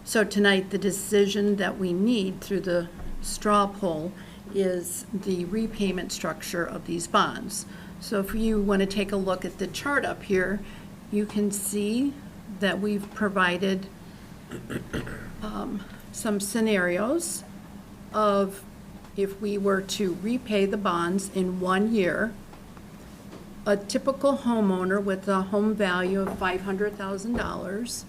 So tonight, the decision that we need through the straw poll is the repayment structure of these bonds. So if you want to take a look at the chart up here, you can see that we've provided some scenarios of if we were to repay the bonds in 1 year, a typical homeowner with a home value of $500,000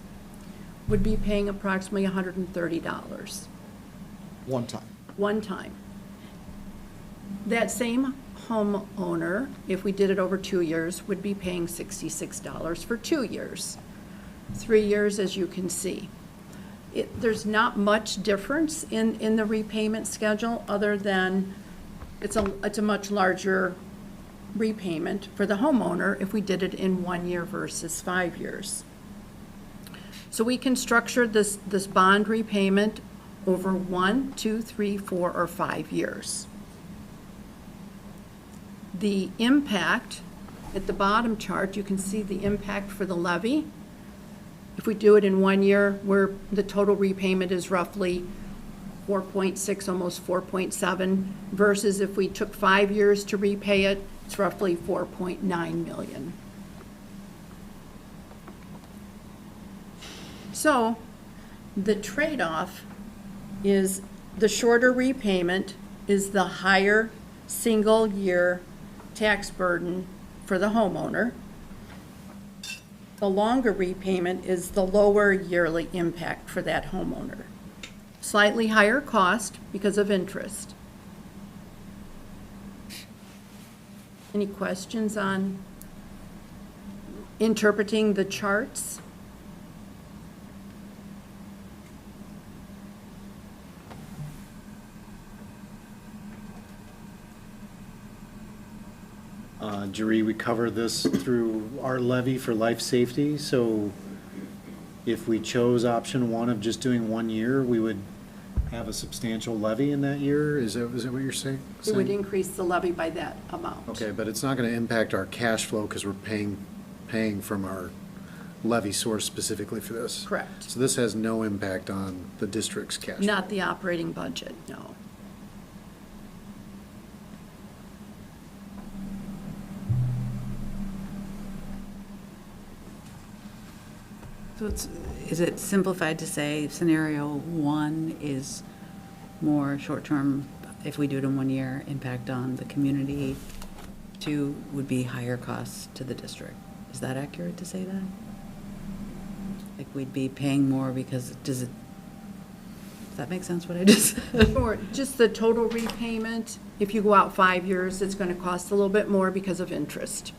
would be paying approximately $130 One time. one time. That same homeowner, if we did it over 2 years, would be paying $66 for 2 years. 3 years, as you can see. There's not much difference in the repayment schedule, other than it's a much larger repayment for the homeowner if we did it in 1 year versus 5 years. So we can structure this bond repayment over 1, 2, 3, 4, or 5 years. The impact, at the bottom chart, you can see the impact for the levy. If we do it in 1 year, where the total repayment is roughly 4.6, almost 4.7, versus if we took 5 years to repay it, it's roughly 4.9 million. So the trade-off is the shorter repayment is the higher single-year tax burden for the homeowner. The longer repayment is the lower yearly impact for that homeowner. Slightly higher cost because of interest. Any questions on interpreting the charts? Jerry, we cover this through our levy for life safety, so if we chose option one of just doing 1 year, we would have a substantial levy in that year? Is that what you're saying? It would increase the levy by that amount. Okay, but it's not gonna impact our cash flow because we're paying from our levy source specifically for this. Correct. So this has no impact on the district's cash flow. Not the operating budget, no. So is it simplified to say scenario one is more short-term, if we do it in 1 year, impact on the community? Two would be higher costs to the district. Is that accurate to say that? Like we'd be paying more because, does that make sense what I just said? Or just the total repayment, if you go out 5 years, it's going to cost a little bit more because of interest.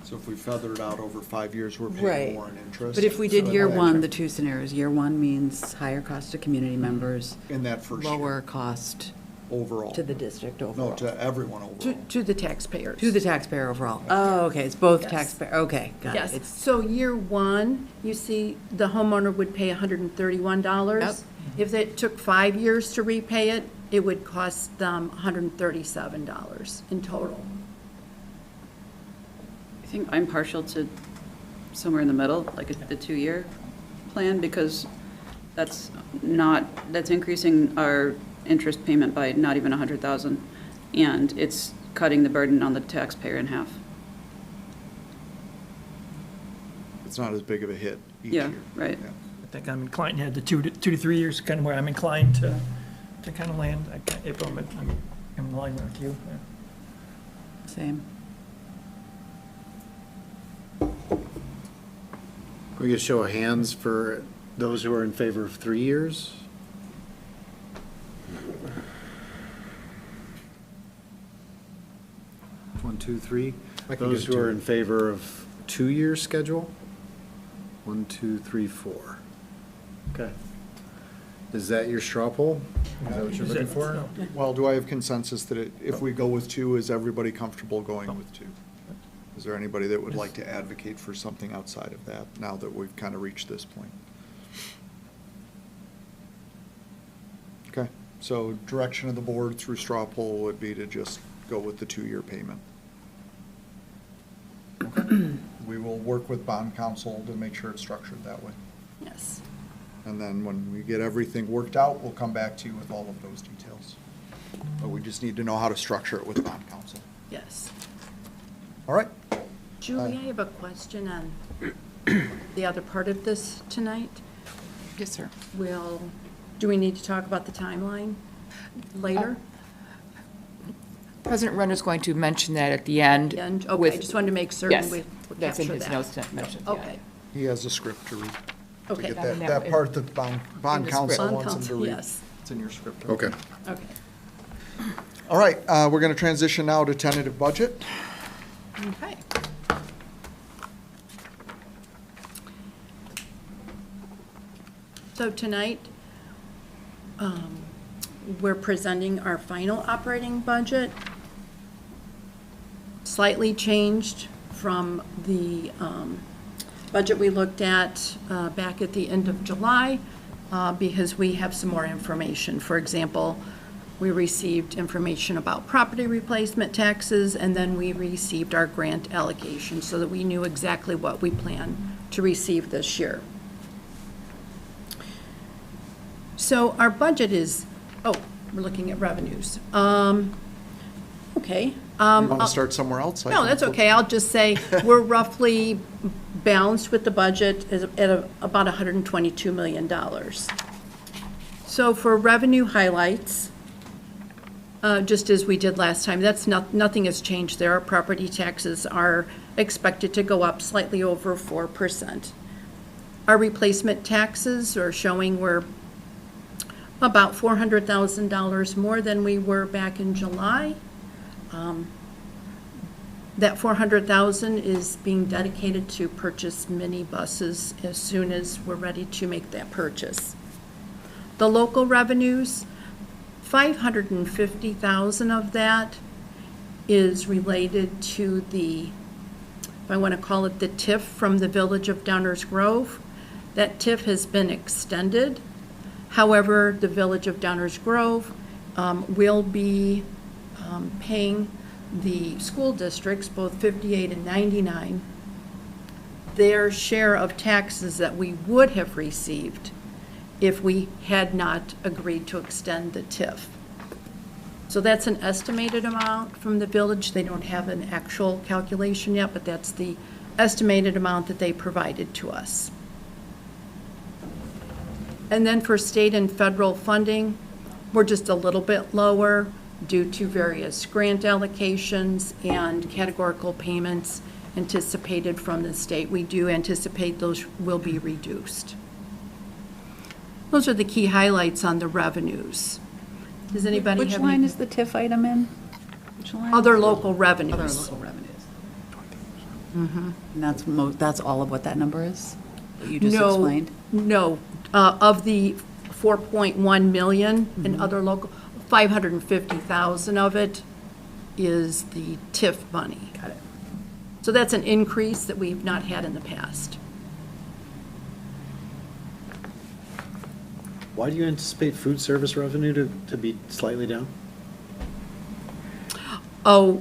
So if we feather it out over 5 years, we're Right. paying more in interest. But if we did So year that- one, the two scenarios, year one means higher cost to community members, In that first year, lower cost overall. to the district No, overall. to everyone overall. To the taxpayers. To the taxpayer overall. Oh, okay, it's both Yes. taxpayer, okay, got it. Yes, It's- so year one, you see, the homeowner would pay $131. Yep. If it took 5 years to repay it, it would cost them $137 in total. I think I'm partial to somewhere in the middle, like the 2-year plan, because that's increasing our interest payment by not even 100,000, and it's cutting the burden on the taxpayer in half. It's not as big of a hit each Yeah, year. right. Yeah. I think I'm inclined, yeah, the 2 to 3 years, kind of where I'm inclined to kind of land. April, I'm in line with you. Yeah. Same. We get a show of hands for those who are in favor of 3 years? One, two, three. I can Those get who are two. in favor of 2-year schedule? 1, 2, 3, 4. Okay. Is that your straw poll? Is that what you're Is looking it- for? no. Well, do I have consensus that if we go with 2, is everybody comfortable going with 2? Is there anybody that would like to advocate for something outside of that, now that we've kind of reached this point? Okay, so direction of the board through straw poll would be to just go with the 2-year payment. Okay. We will work with bond counsel to make sure it's structured that way. Yes. And then when we get everything worked out, we'll come back to you with all of those details. But we just need to know how to structure it with bond counsel. Yes. All right? Julie, I have a question on the other part of this tonight. Yes, sir. Do we need to talk about the timeline later? President Renner's going to mention that at the end. And, okay, I with- just wanted to make certain Yes, we that's in capture his that. notes that mentioned, yeah. Okay, He has a script to read. To okay. get And that, that- that part that bond in the counsel script. wants him to Bond read. counsel, yes. It's in your script. Okay. Okay. All right, we're going to transition now to tentative budget. Okay. So tonight, we're presenting our final operating budget, slightly changed from the budget we looked at back at the end of July, because we have some more information. For example, we received information about property replacement taxes, and then we received our grant allocation so that we knew exactly what we plan to receive this year. So our budget is, oh, we're looking at revenues. Okay. You want to start somewhere else? I No, can that's flip- okay. I'll just say we're roughly balanced with the budget at about $122 million. So for revenue highlights, just as we did last time, nothing has changed there. Our property taxes are expected to go up slightly over 4%. Our replacement taxes are showing we're about $400,000 more than we were back in July. That $400,000 is being dedicated to purchase minibuses as soon as we're ready to make that purchase. The local revenues, $550,000 of that is related to the, if I want to call it the TIF from the Village of Downers Grove. That TIF has been extended. However, the Village of Downers Grove will be paying the school districts, both 58 and 99, their share of taxes that we would have received if we had not agreed to extend the TIF. So that's an estimated amount from the village. They don't have an actual calculation yet, but that's the estimated amount that they provided to us. And then for state and federal funding, we're just a little bit lower due to various grant allocations and categorical payments anticipated from the state. We do anticipate those will be reduced. Those are the key highlights on the revenues. Does anybody have Which any? line is the TIF item in? Which line? Other local revenues. Other local revenues. And that's all of what that number is, that you just explained? No, of the 4.1 million in other local, 550,000 of it is the TIF money. Got it. So that's an increase that we've not had in the past. Why do you anticipate food service revenue to be slightly down? Oh,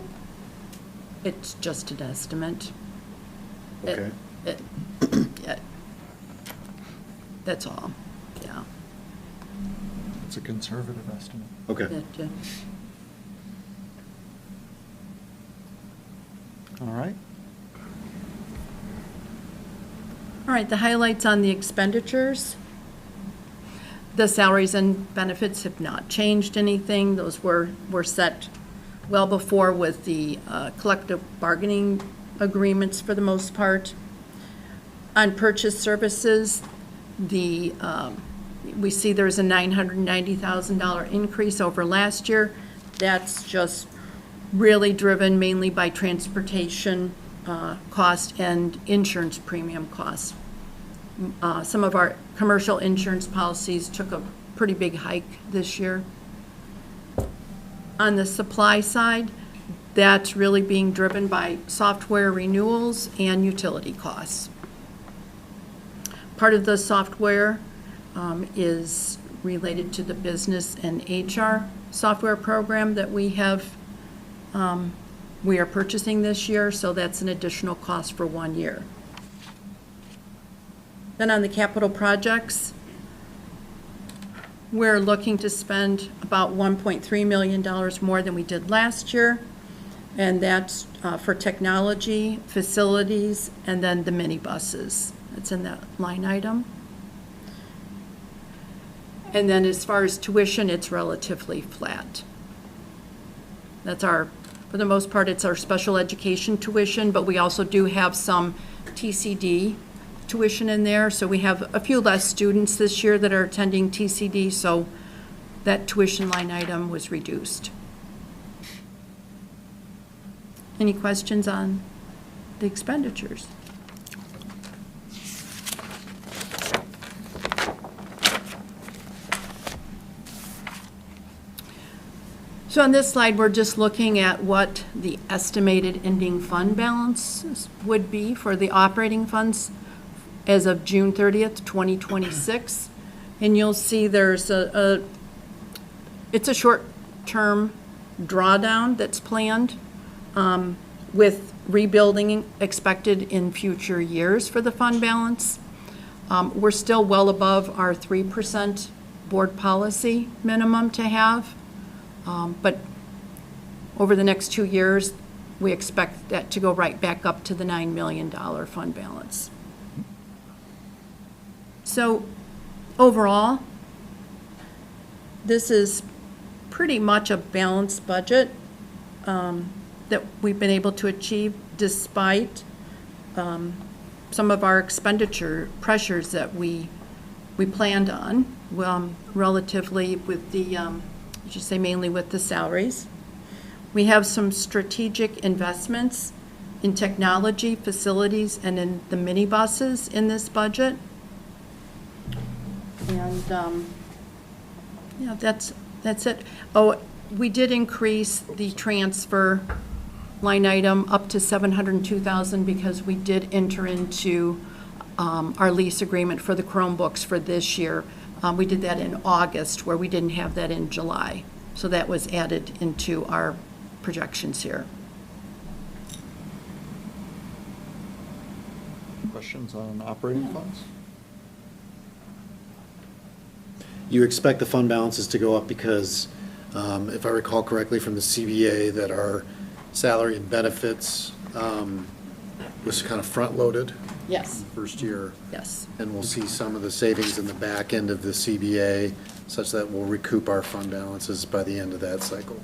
it's just an estimate. Okay. Yeah. That's all, yeah. It's a conservative estimate. Okay. All right. All right, the highlights on the expenditures. The salaries and benefits have not changed anything. Those were set well before with the collective bargaining agreements for the most part. On purchase services, we see there's a $990,000 increase over last year. That's just really driven mainly by transportation cost and insurance premium costs. Some of our commercial insurance policies took a pretty big hike this year. On the supply side, that's really being driven by software renewals and utility costs. Part of the software is related to the business and HR software program that we are purchasing this year, so that's an additional cost for 1 year. Then on the capital projects, we're looking to spend about $1.3 million more than we did last year, and that's for technology, facilities, and then the minibuses. That's in that line item. And then as far as tuition, it's relatively flat. That's for the most part, it's our special education tuition, but we also do have some TCD tuition in there. So we have a few less students this year that are attending TCD, so that tuition line item was reduced. Any questions on the expenditures? So on this slide, we're just looking at what the estimated ending fund balance would be for the operating funds as of June 30th, 2026. And you'll see there's it's a short-term drawdown that's planned with rebuilding expected in future years for the fund balance. We're still well above our 3% board policy minimum to have. But over the next 2 years, we expect that to go right back up to the $9 million fund balance. So overall, this is pretty much a balanced budget. that we've been able to achieve despite some of our expenditure pressures that we planned on, relatively with the, I should say mainly with the salaries. We have some strategic investments in technology, facilities, and in the minibuses in this budget. And, yeah, that's it. Oh, we did increase the transfer line item up to $702,000 because we did enter into our lease agreement for the Chromebooks for this year. We did that in August, where we didn't have that in July. So that was added into our projections here. Questions on operating funds? You expect the fund balances to go up because, if I recall correctly from the CBA, that our salary and benefits was kind of front-loaded Yes, first year. yes. And we'll see some of the savings in the back end of the CBA, such that we'll recoup our fund balances by the end of that cycle.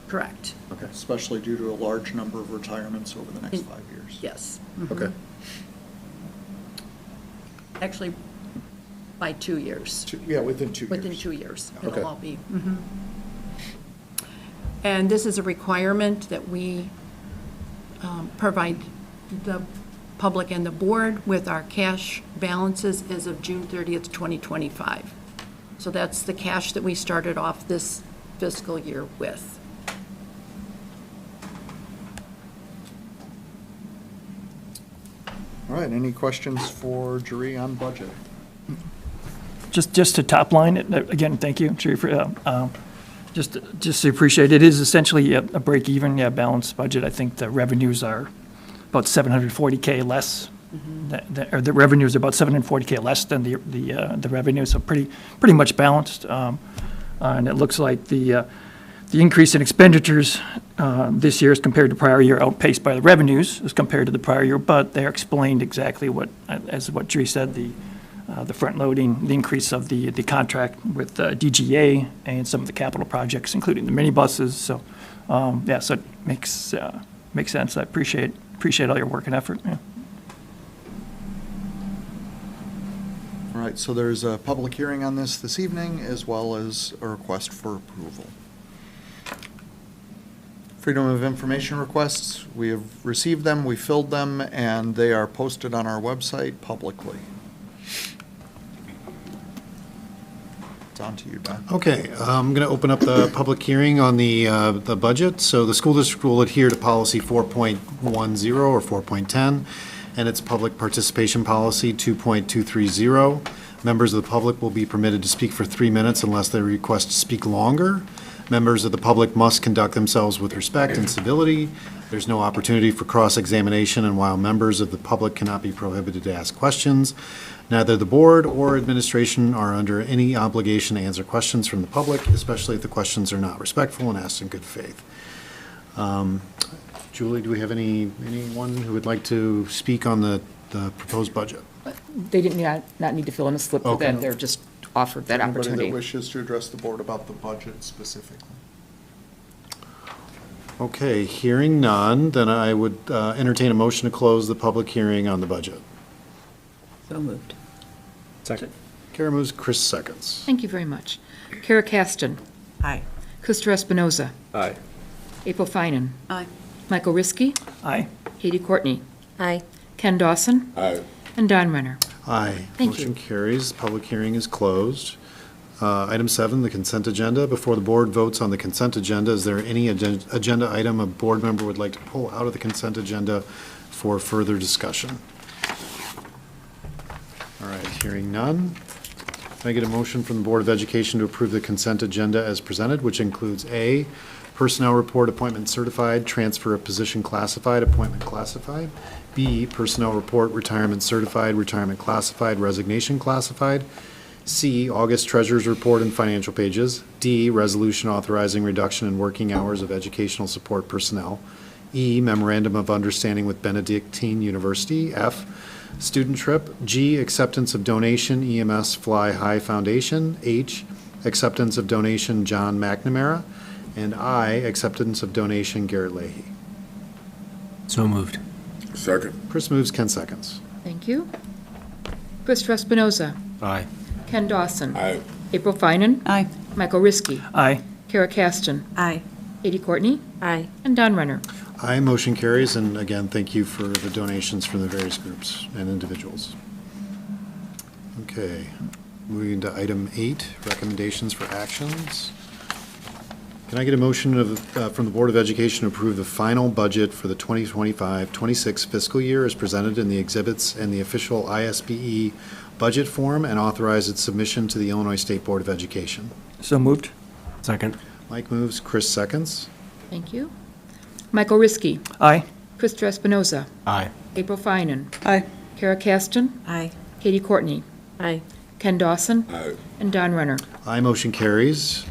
Correct. Okay. Especially due to a large number of retirements over the next 5 years. Yes. Okay. Actually, by 2 years. Yeah, within 2 years. Within 2 years, Okay. it'll all be. And this is a requirement that we provide the public and the board with our cash balances as of June 30th, 2025. So that's the cash that we started off this fiscal year with. All right, any questions for Jeree on budget? Just to top line, again, thank you, Jerry, for, just to appreciate, it is essentially a break-even, balanced budget. I think the revenues are about $740K less, or the revenues are about $740K less than the revenue, so pretty much balanced. And it looks like the increase in expenditures this year as compared to prior year outpaced by the revenues as compared to the prior year, but they're explained exactly as what Jerry said, the front loading, the increase of the contract with DGA and some of the capital projects, including the minibuses. So, so it makes sense. I appreciate all your work and effort. Yeah. All right, so there's a public hearing on this evening, as well as a request for approval. Freedom of information requests, we have received them, we filled them, and they are posted on our website publicly. It's on to you, Don. Okay, I'm going to open up the public hearing on the budget. So the school district will adhere to policy 4.10 or 4.10, and its public participation policy 2.230. Members of the public will be permitted to speak for 3 minutes unless they request to speak longer. Members of the public must conduct themselves with respect and civility. There's no opportunity for cross-examination, and while members of the public cannot be prohibited to ask questions, neither the board or administration are under any obligation to answer questions from the public, especially if the questions are not respectful and asked in good faith. Julie, do we have anyone who would like to speak on the proposed budget? They did not need to fill in a slip for Okay. that. They're just offered that Anybody opportunity. that wishes to address the board about the budget specifically? Okay, hearing none, then I would entertain a motion to close the public hearing on the budget. So moved. Second. Kara moves, Chris seconds. Thank you very much. Kara Caston, Aye. Christopher Espinoza, Aye. April Finan, Aye. Michael Riskey, Aye. Katie Courtney, Aye. Ken Dawson, Aye. and Don Renner. Aye. Thank you. Motion carries. Public hearing is closed. Item 7, the consent agenda. Before the board votes on the consent agenda, is there any agenda item a board member would like to pull out of the consent agenda for further discussion? All right, hearing none. Can I get a motion from the Board of Education to approve the consent agenda as presented, which includes A, personnel report, appointment certified, transfer of position classified, appointment classified. B, personnel report, retirement certified, retirement classified, resignation classified. C, August treasurer's report and financial pages. D, resolution authorizing reduction in working hours of educational support personnel. E, memorandum of understanding with Benedictine University. F, student trip. G, acceptance of donation EMS Fly High Foundation. H, acceptance of donation John McNamara. And I, acceptance of donation Garrett Leahy. So moved. Second. Chris moves, Ken seconds. Thank you. Christopher Espinoza. Aye. Ken Dawson. Aye. April Finan. Aye. Michael Riskey. Aye. Kara Caston. Aye. Katie Courtney. Aye. And Don Renner. Aye, motion carries, and again, thank you for the donations from the various groups and individuals. Okay, moving to item 8, recommendations for actions. Can I get a motion from the Board of Education to approve the final budget for the 2025-26 fiscal year as presented in the exhibits and the official ISBE budget form and authorize its submission to the Illinois State Board of Education? So moved. Second. Mike moves, Chris seconds. Thank you. Michael Riskey. Aye. Christopher Espinoza. Aye. April Finan. Aye. Kara Caston. Aye. Katie Courtney. Aye. Ken Dawson. Aye. And Don Renner. Aye, motion carries.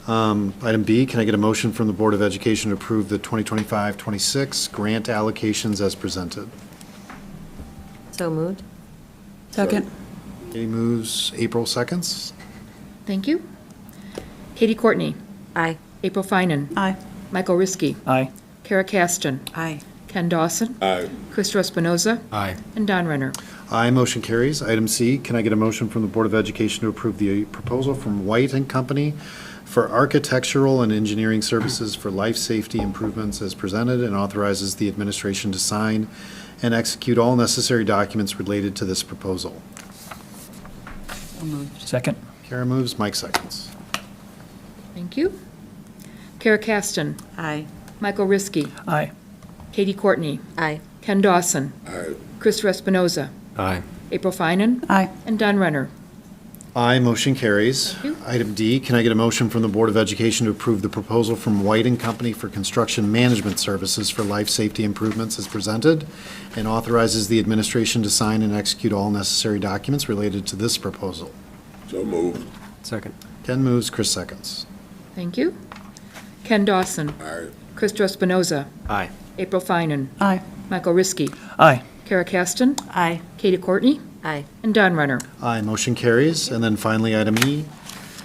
Item B, can I get a motion from the Board of Education to approve the 2025-26 grant allocations as presented? So moved. Second. Katie moves, April seconds. Thank you. Katie Courtney. Aye. April Finan. Aye. Michael Riskey. Aye. Kara Caston. Aye. Ken Dawson. Aye. Christopher Espinoza. Aye. And Don Renner. Aye, motion carries. Item C, can I get a motion from the Board of Education to approve the proposal from White and Company for architectural and engineering services for life safety improvements as presented and authorizes the administration to sign and execute all necessary documents related to this proposal? So moved. Second. Kara moves, Mike seconds. Thank you. Kara Caston. Aye. Michael Riskey. Aye. Katie Courtney. Aye. Ken Dawson. Aye. Christopher Espinoza. Aye. April Finan. Aye. And Don Renner. Aye, motion carries. Thank you. Item D, can I get a motion from the Board of Education to approve the proposal from White and Company for construction management services for life safety improvements as presented and authorizes the administration to sign and execute all necessary documents related to this proposal? So moved. Second. Ken moves, Chris seconds. Thank you. Ken Dawson. Aye. Christopher Espinoza. Aye. April Finan. Aye. Michael Riskey. Aye. Kara Caston. Aye. Katie Courtney. Aye. And Don Renner. Aye, motion carries. And then finally, item E,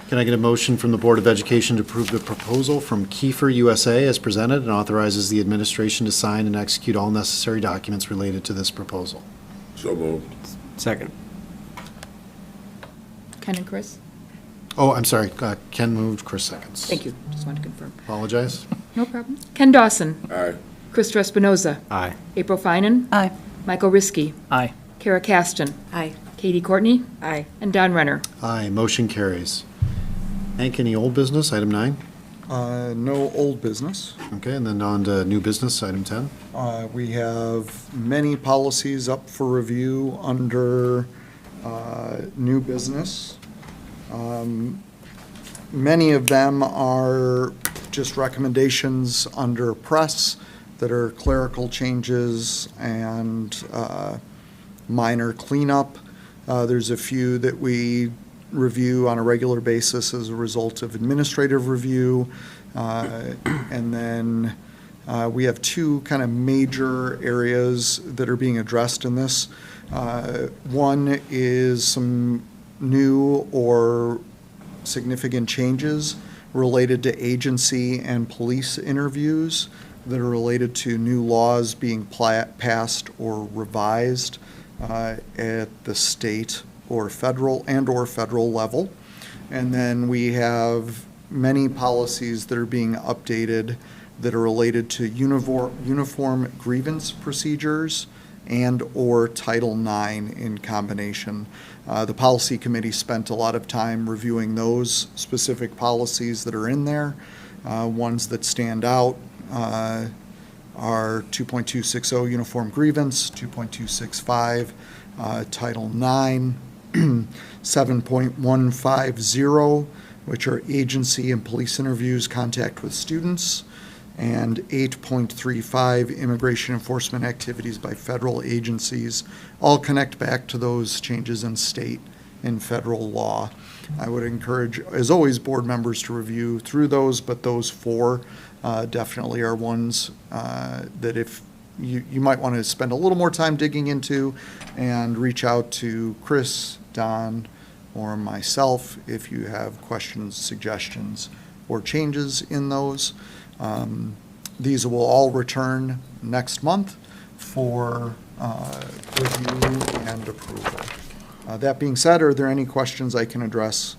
can I get a motion from the Board of Education to approve the proposal from Kiefer USA as presented and authorizes the administration to sign and execute all necessary documents related to this proposal? So moved. Second. Ken and Chris. Oh, I'm sorry, Ken moved, Chris seconds. Thank you. Just wanted to confirm. Apologize. No problem. Ken Dawson. Aye. Christopher Espinoza. Aye. April Finan. Aye. Michael Riskey. Aye. Kara Caston. Aye. Katie Courtney. Aye. And Don Renner. Aye, motion carries. Hank, any old business, item 9? No old business. Okay, and then on to new business, item 10. We have many policies up for review under new business. Many of them are just recommendations under press that are clerical changes and minor cleanup. There's a few that we review on a regular basis as a result of administrative review. And then we have two kind of major areas that are being addressed in this. One is some new or significant changes related to agency and police interviews that are related to new laws being passed or revised at the state or federal level. And then we have many policies that are being updated that are related to uniform grievance procedures and/or Title IX in combination. The policy committee spent a lot of time reviewing those specific policies that are in there. Ones that stand out are 2.260 uniform grievance, 2.265 Title IX, 7.150, which are agency and police interviews, contact with students, and 8.35 immigration enforcement activities by federal agencies, all connect back to those changes in state and federal law. I would encourage, as always, board members to review through those, but those four definitely are ones that if you might want to spend a little more time digging into and reach out to Chris, Don, or myself if you have questions, suggestions, or changes in those. These will all return next month for review and approval. That being said, are there any questions I can address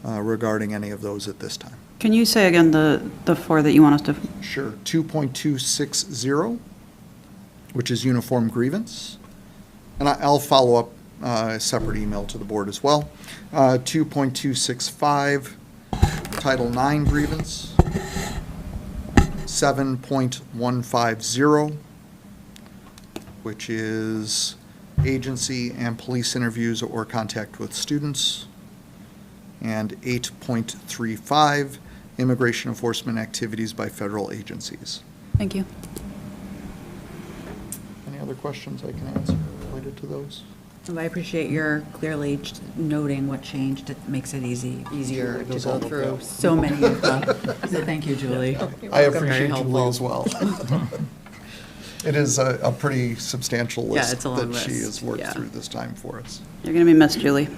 regarding any of those at this time? Can you say again the four that you want us to? Sure. 2.260, which is uniform grievance. And I'll follow up a separate email to the board as well. 2.265, Title IX grievance. 7.150, which is agency and police interviews or contact with students. And 8.35, immigration enforcement activities by federal agencies. Thank you. Any other questions I can answer related to those? I appreciate your clearly noting what changed. It makes it easier Julie to does go all of through that. so many of them. So thank you, Julie. I Very appreciate Julie helpful. as well. It is a pretty substantial Yeah, list it's a long that she list. has worked Yeah. through this time for us. You're going to be missed, Julie.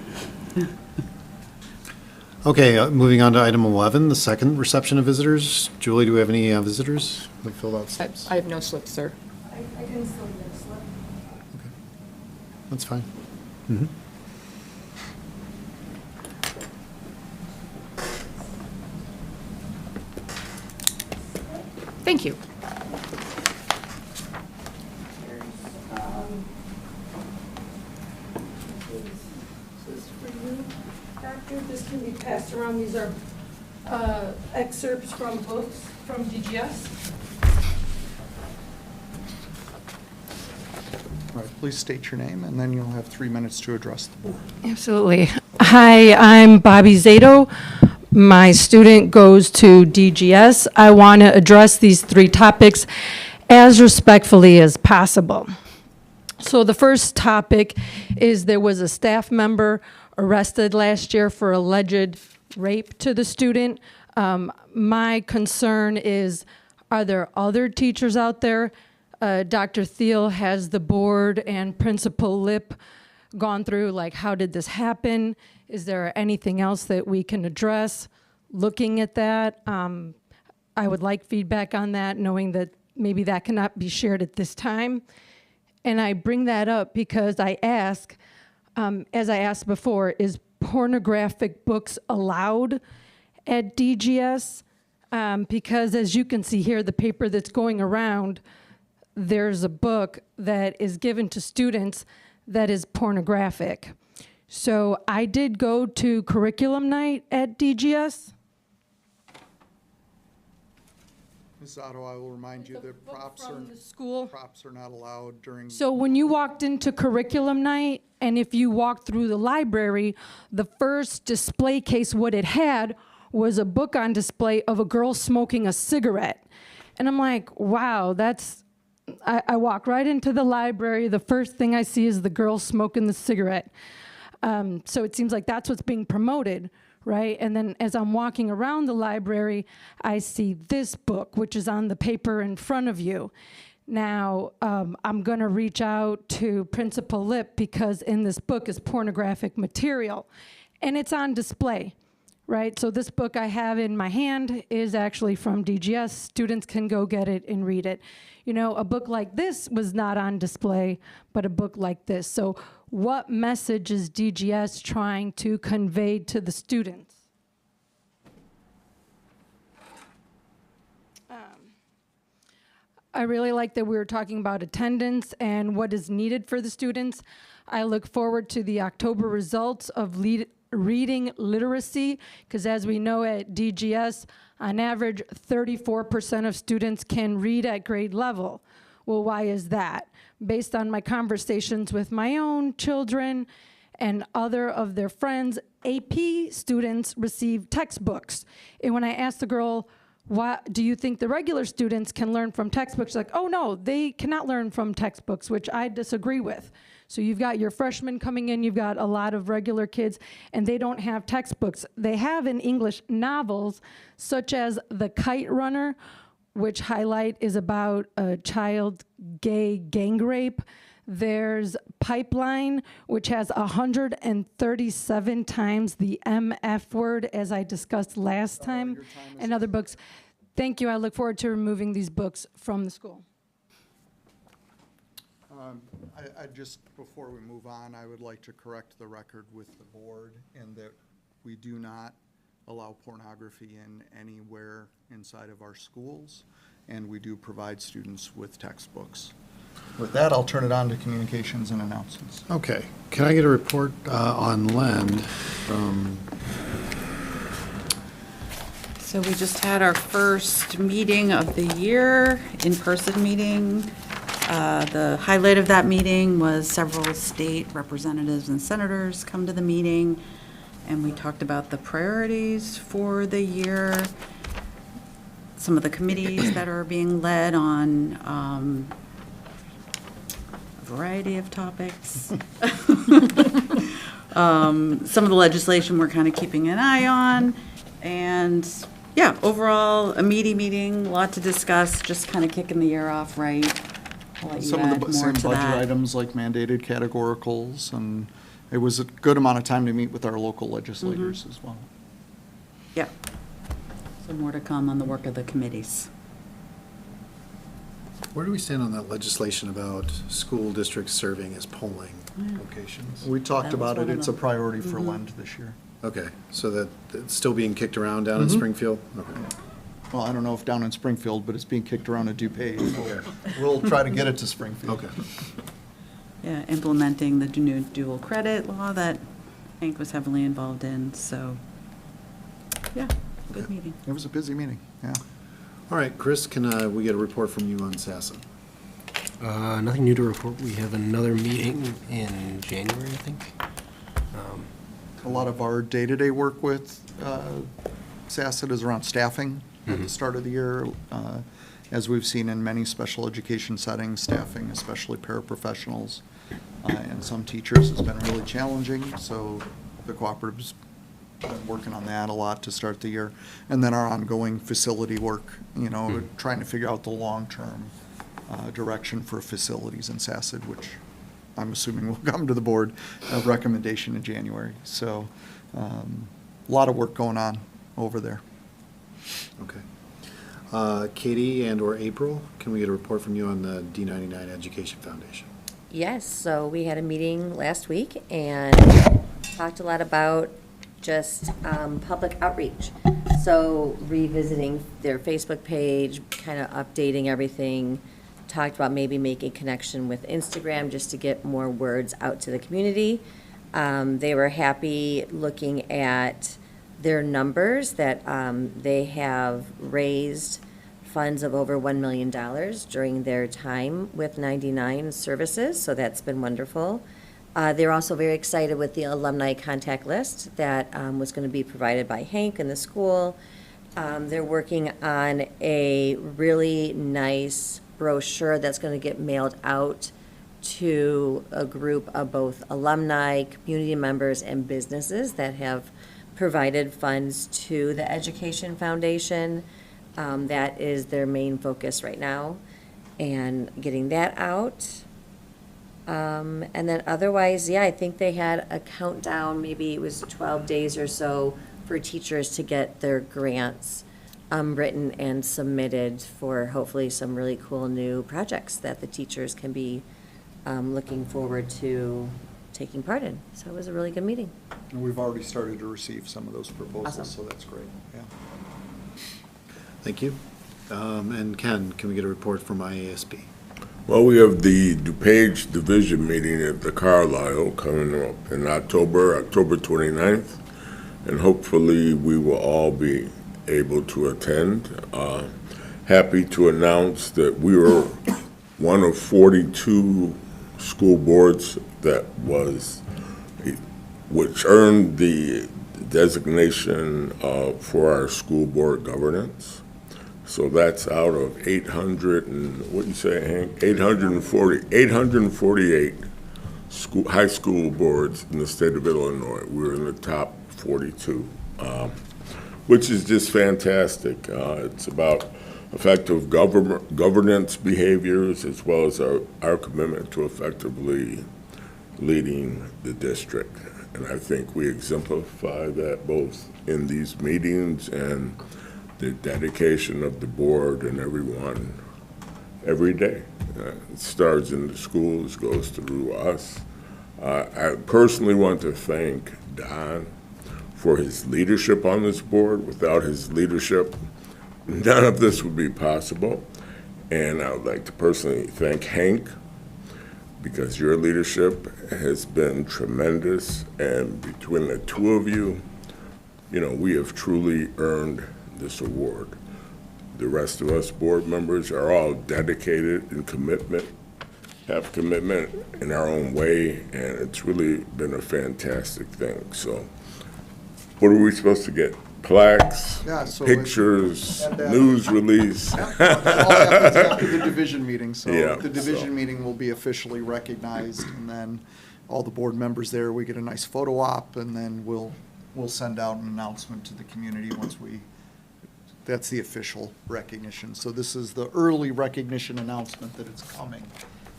Okay, moving on to item 11, the second reception of visitors. Julie, do we have any visitors that filled out slips? I have no slips, sir. I can still get a slip. That's fine. Thank you. This is for you, Doctor. This can be passed around. These are excerpts from books from DGS. All right, please state your name, and then you'll have 3 minutes to address the board. Absolutely. Hi, I'm Bobby Zato. My student goes to DGS. I want to address these 3 topics as respectfully as possible. So the first topic is there was a staff member arrested last year for alleged rape to the student. My concern is, are there other teachers out there? Dr. Thiel, has the board and Principal Lip gone through, like, how did this happen? Is there anything else that we can address looking at that? I would like feedback on that, knowing that maybe that cannot be shared at this time. And I bring that up because I ask, as I asked before, is pornographic books allowed at DGS? Because as you can see here, the paper that's going around, there's a book that is given to students that is pornographic. So I did go to curriculum night at DGS. Ms. Otto, I will remind you that props from the school. are not allowed during. So when you walked into curriculum night, and if you walked through the library, the first display case, what it had was a book on display of a girl smoking a cigarette. And I'm like, wow, I walk right into the library. The first thing I see is the girl smoking the cigarette. So it seems like that's what's being promoted, right? And then as I'm walking around the library, I see this book, which is on the paper in front of you. Now, I'm going to reach out to Principal Lip because in this book is pornographic material, and it's on display, right? So this book I have in my hand is actually from DGS. Students can go get it and read it. You know, a book like this was not on display, but a book like this. So what message is DGS trying to convey to the students? I really like that we were talking about attendance and what is needed for the students. I look forward to the October results of reading literacy, because as we know at DGS, on average, 34% of students can read at grade level. Well, why is that? Based on my conversations with my own children and other of their friends, AP students receive textbooks. And when I asked the girl, what do you think the regular students can learn from textbooks? She's like, oh no, they cannot learn from textbooks, which I disagree with. So you've got your freshmen coming in, you've got a lot of regular kids, and they don't have textbooks. They have in English novels, such as The Kite Runner, which highlight is about a child gay gang rape. There's Pipeline, which has 137 times the MF word, as I discussed last time, and other books. Thank you. I look forward to removing these books from the school. I just, before we move on, I would like to correct the record with the board in that we do not allow pornography in anywhere inside of our schools, and we do provide students with textbooks. With that, I'll turn it on to communications and announcements. Okay, can I get a report on Len from, So we just had our first meeting of the year, in-person meeting. The highlight of that meeting was several state representatives and senators come to the meeting, and we talked about the priorities for the year, some of the committees that are being led on a variety of topics. Some of the legislation we're kind of keeping an eye on, and yeah, overall, a meaty meeting, a lot to discuss, just kind of kicking the year off right. I'll let you Some add of the more same to budget that. items like mandated categoricals, and it was a good amount of time to meet with our local legislators as well. Yeah. So more to come on the work of the committees. where do we stand on that legislation about school districts serving as polling locations? We talked That was about it, one of it's a them. priority for Lend this year. Okay, so that, it's still being kicked around down in Springfield? Okay. Well, I don't know if down in Springfield, but it's being kicked around at DuPage. We'll try to get it to Springfield. Okay. Yeah, implementing the new dual credit law that Hank was heavily involved in, so, yeah, good meeting. It was a busy meeting, yeah. All right, Chris, can we get a report from you on SASSA? Nothing new to report. We have another meeting in January, I think. A lot of our day-to-day work with SASSET is around staffing at the start of the year. As we've seen in many special education settings, staffing, especially paraprofessionals, and some teachers has been really challenging, so the cooperative's been working on that a lot to start the year. And then our ongoing facility work, you know, trying to figure out the long-term direction for facilities in SASSET, which I'm assuming will come to the board of recommendation in January. So, a lot of work going on over there. Okay. Katie and/or April, can we get a report from you on the D99 Education Foundation? Yes, so we had a meeting last week and talked a lot about just public outreach. So revisiting their Facebook page, kind of updating everything, talked about maybe making connection with Instagram just to get more words out to the community. They were happy looking at their numbers that they have raised funds of over $1 million during their time with 99 services, so that's been wonderful. They're also very excited with the alumni contact list that was going to be provided by Hank and the school. They're working on a really nice brochure that's going to get mailed out to a group of both alumni, community members, and businesses that have provided funds to the Education Foundation. That is their main focus right now, and getting that out. And then otherwise, yeah, I think they had a countdown, maybe it was 12 days or so for teachers to get their grants written and submitted for hopefully some really cool new projects that the teachers can be looking forward to taking part in. So it was a really good meeting. And we've already started to receive some of those proposals, Awesome. so that's great, yeah. Thank you. And Ken, can we get a report from IASB? Well, we have the DuPage Division meeting at the Carlisle coming up in October 29th, and hopefully we will all be able to attend. Happy to announce that we were one of 42 school boards which earned the designation for our school board governance. So that's out of 800 and, what'd you say, Hank? 848 high school boards in the state of Illinois. We're in the top 42, which is just fantastic. It's about effective governance behaviors as well as our commitment to effectively leading the district. And I think we exemplify that both in these meetings and the dedication of the board and everyone every day. It starts in the schools, goes through us. I personally want to thank Don for his leadership on this board. Without his leadership, none of this would be possible. And I would like to personally thank Hank, because your leadership has been tremendous, and between the two of you, we have truly earned this award. The rest of us board members are all dedicated and have commitment in our own way, and it's really been a fantastic thing. So what are we supposed to get? Plaques, Yeah, so pictures, and, news release? It all happens after the division meeting, so Yeah, the division so- meeting will be officially recognized, and then all the board members there, we get a nice photo op, and then we'll send out an announcement to the community once that's the official recognition. So this is the early recognition announcement that it's coming.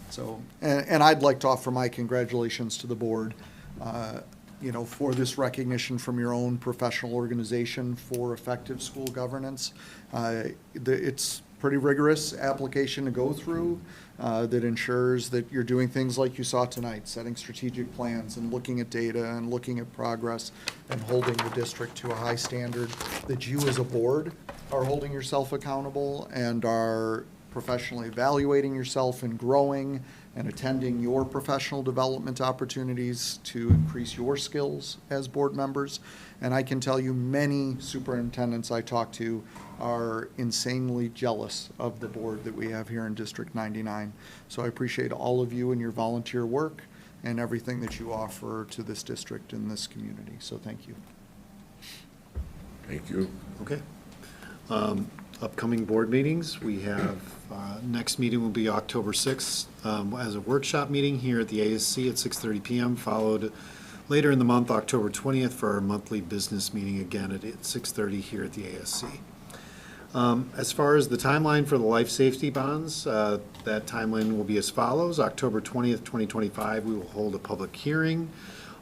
So, and I'd like to offer my congratulations to the board, for this recognition from your own professional organization for effective school governance. It's pretty rigorous application to go through that ensures that you're doing things like you saw tonight, setting strategic plans and looking at data and looking at progress and holding the district to a high standard, that you as a board are holding yourself accountable and are professionally evaluating yourself and growing and attending your professional development opportunities to increase your skills as board members. And I can tell you, many superintendents I talk to are insanely jealous of the board that we have here in District 99. So I appreciate all of you and your volunteer work and everything that you offer to this district and this community. So thank you. Thank you. Okay. Upcoming board meetings, we have, next meeting will be October 6th as a workshop meeting here at the ASC at 6:30 PM, followed later in the month, October 20th, for our monthly business meeting again at 6:30 here at the ASC. As far as the timeline for the life safety bonds, that timeline will be as follows. October 20th, 2025, we will hold a public hearing.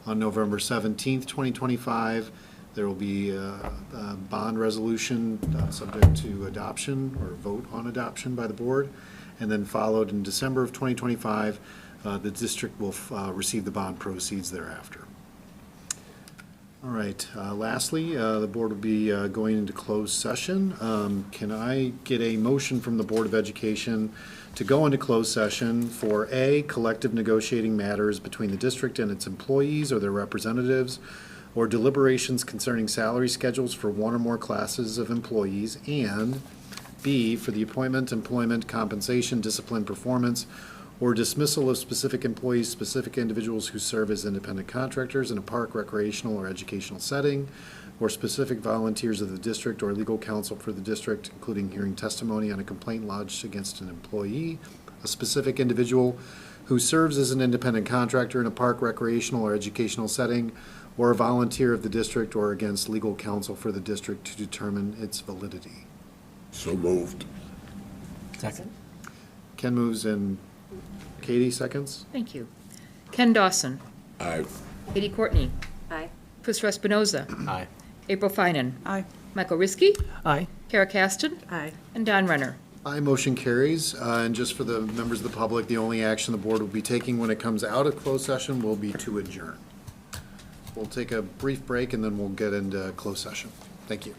On November 17th, 2025, there will be a bond resolution subject to adoption or vote on adoption by the board. And then followed in December of 2025, the district will receive the bond proceeds thereafter. All right, lastly, the board will be going into closed session. Can I get a motion from the Board of Education to go into closed session for A, collective negotiating matters between the district and its employees or their representatives, or deliberations concerning salary schedules for one or more classes of employees, and B, for the appointment, employment, compensation, discipline, performance, or dismissal of specific employees, specific individuals who serve as independent contractors in a park, recreational, or educational setting, or specific volunteers of the district or legal counsel for the district, including hearing testimony on a complaint lodged against an employee, a specific individual who serves as an independent contractor in a park, recreational, or educational setting, or a volunteer of the district, or against legal counsel for the district to determine its validity. So moved. Second. Ken moves and Katie seconds. Thank you. Ken Dawson. Aye. Katie Courtney. Aye. Chris Espinoza. Aye. April Finan. Aye. Michael Riskey. Aye. Kara Caston. Aye. And Don Renner. Aye, motion carries. And just for the members of the public, the only action the board will be taking when it comes out of closed session will be to adjourn. We'll take a brief break and then we'll get into closed session. Thank you.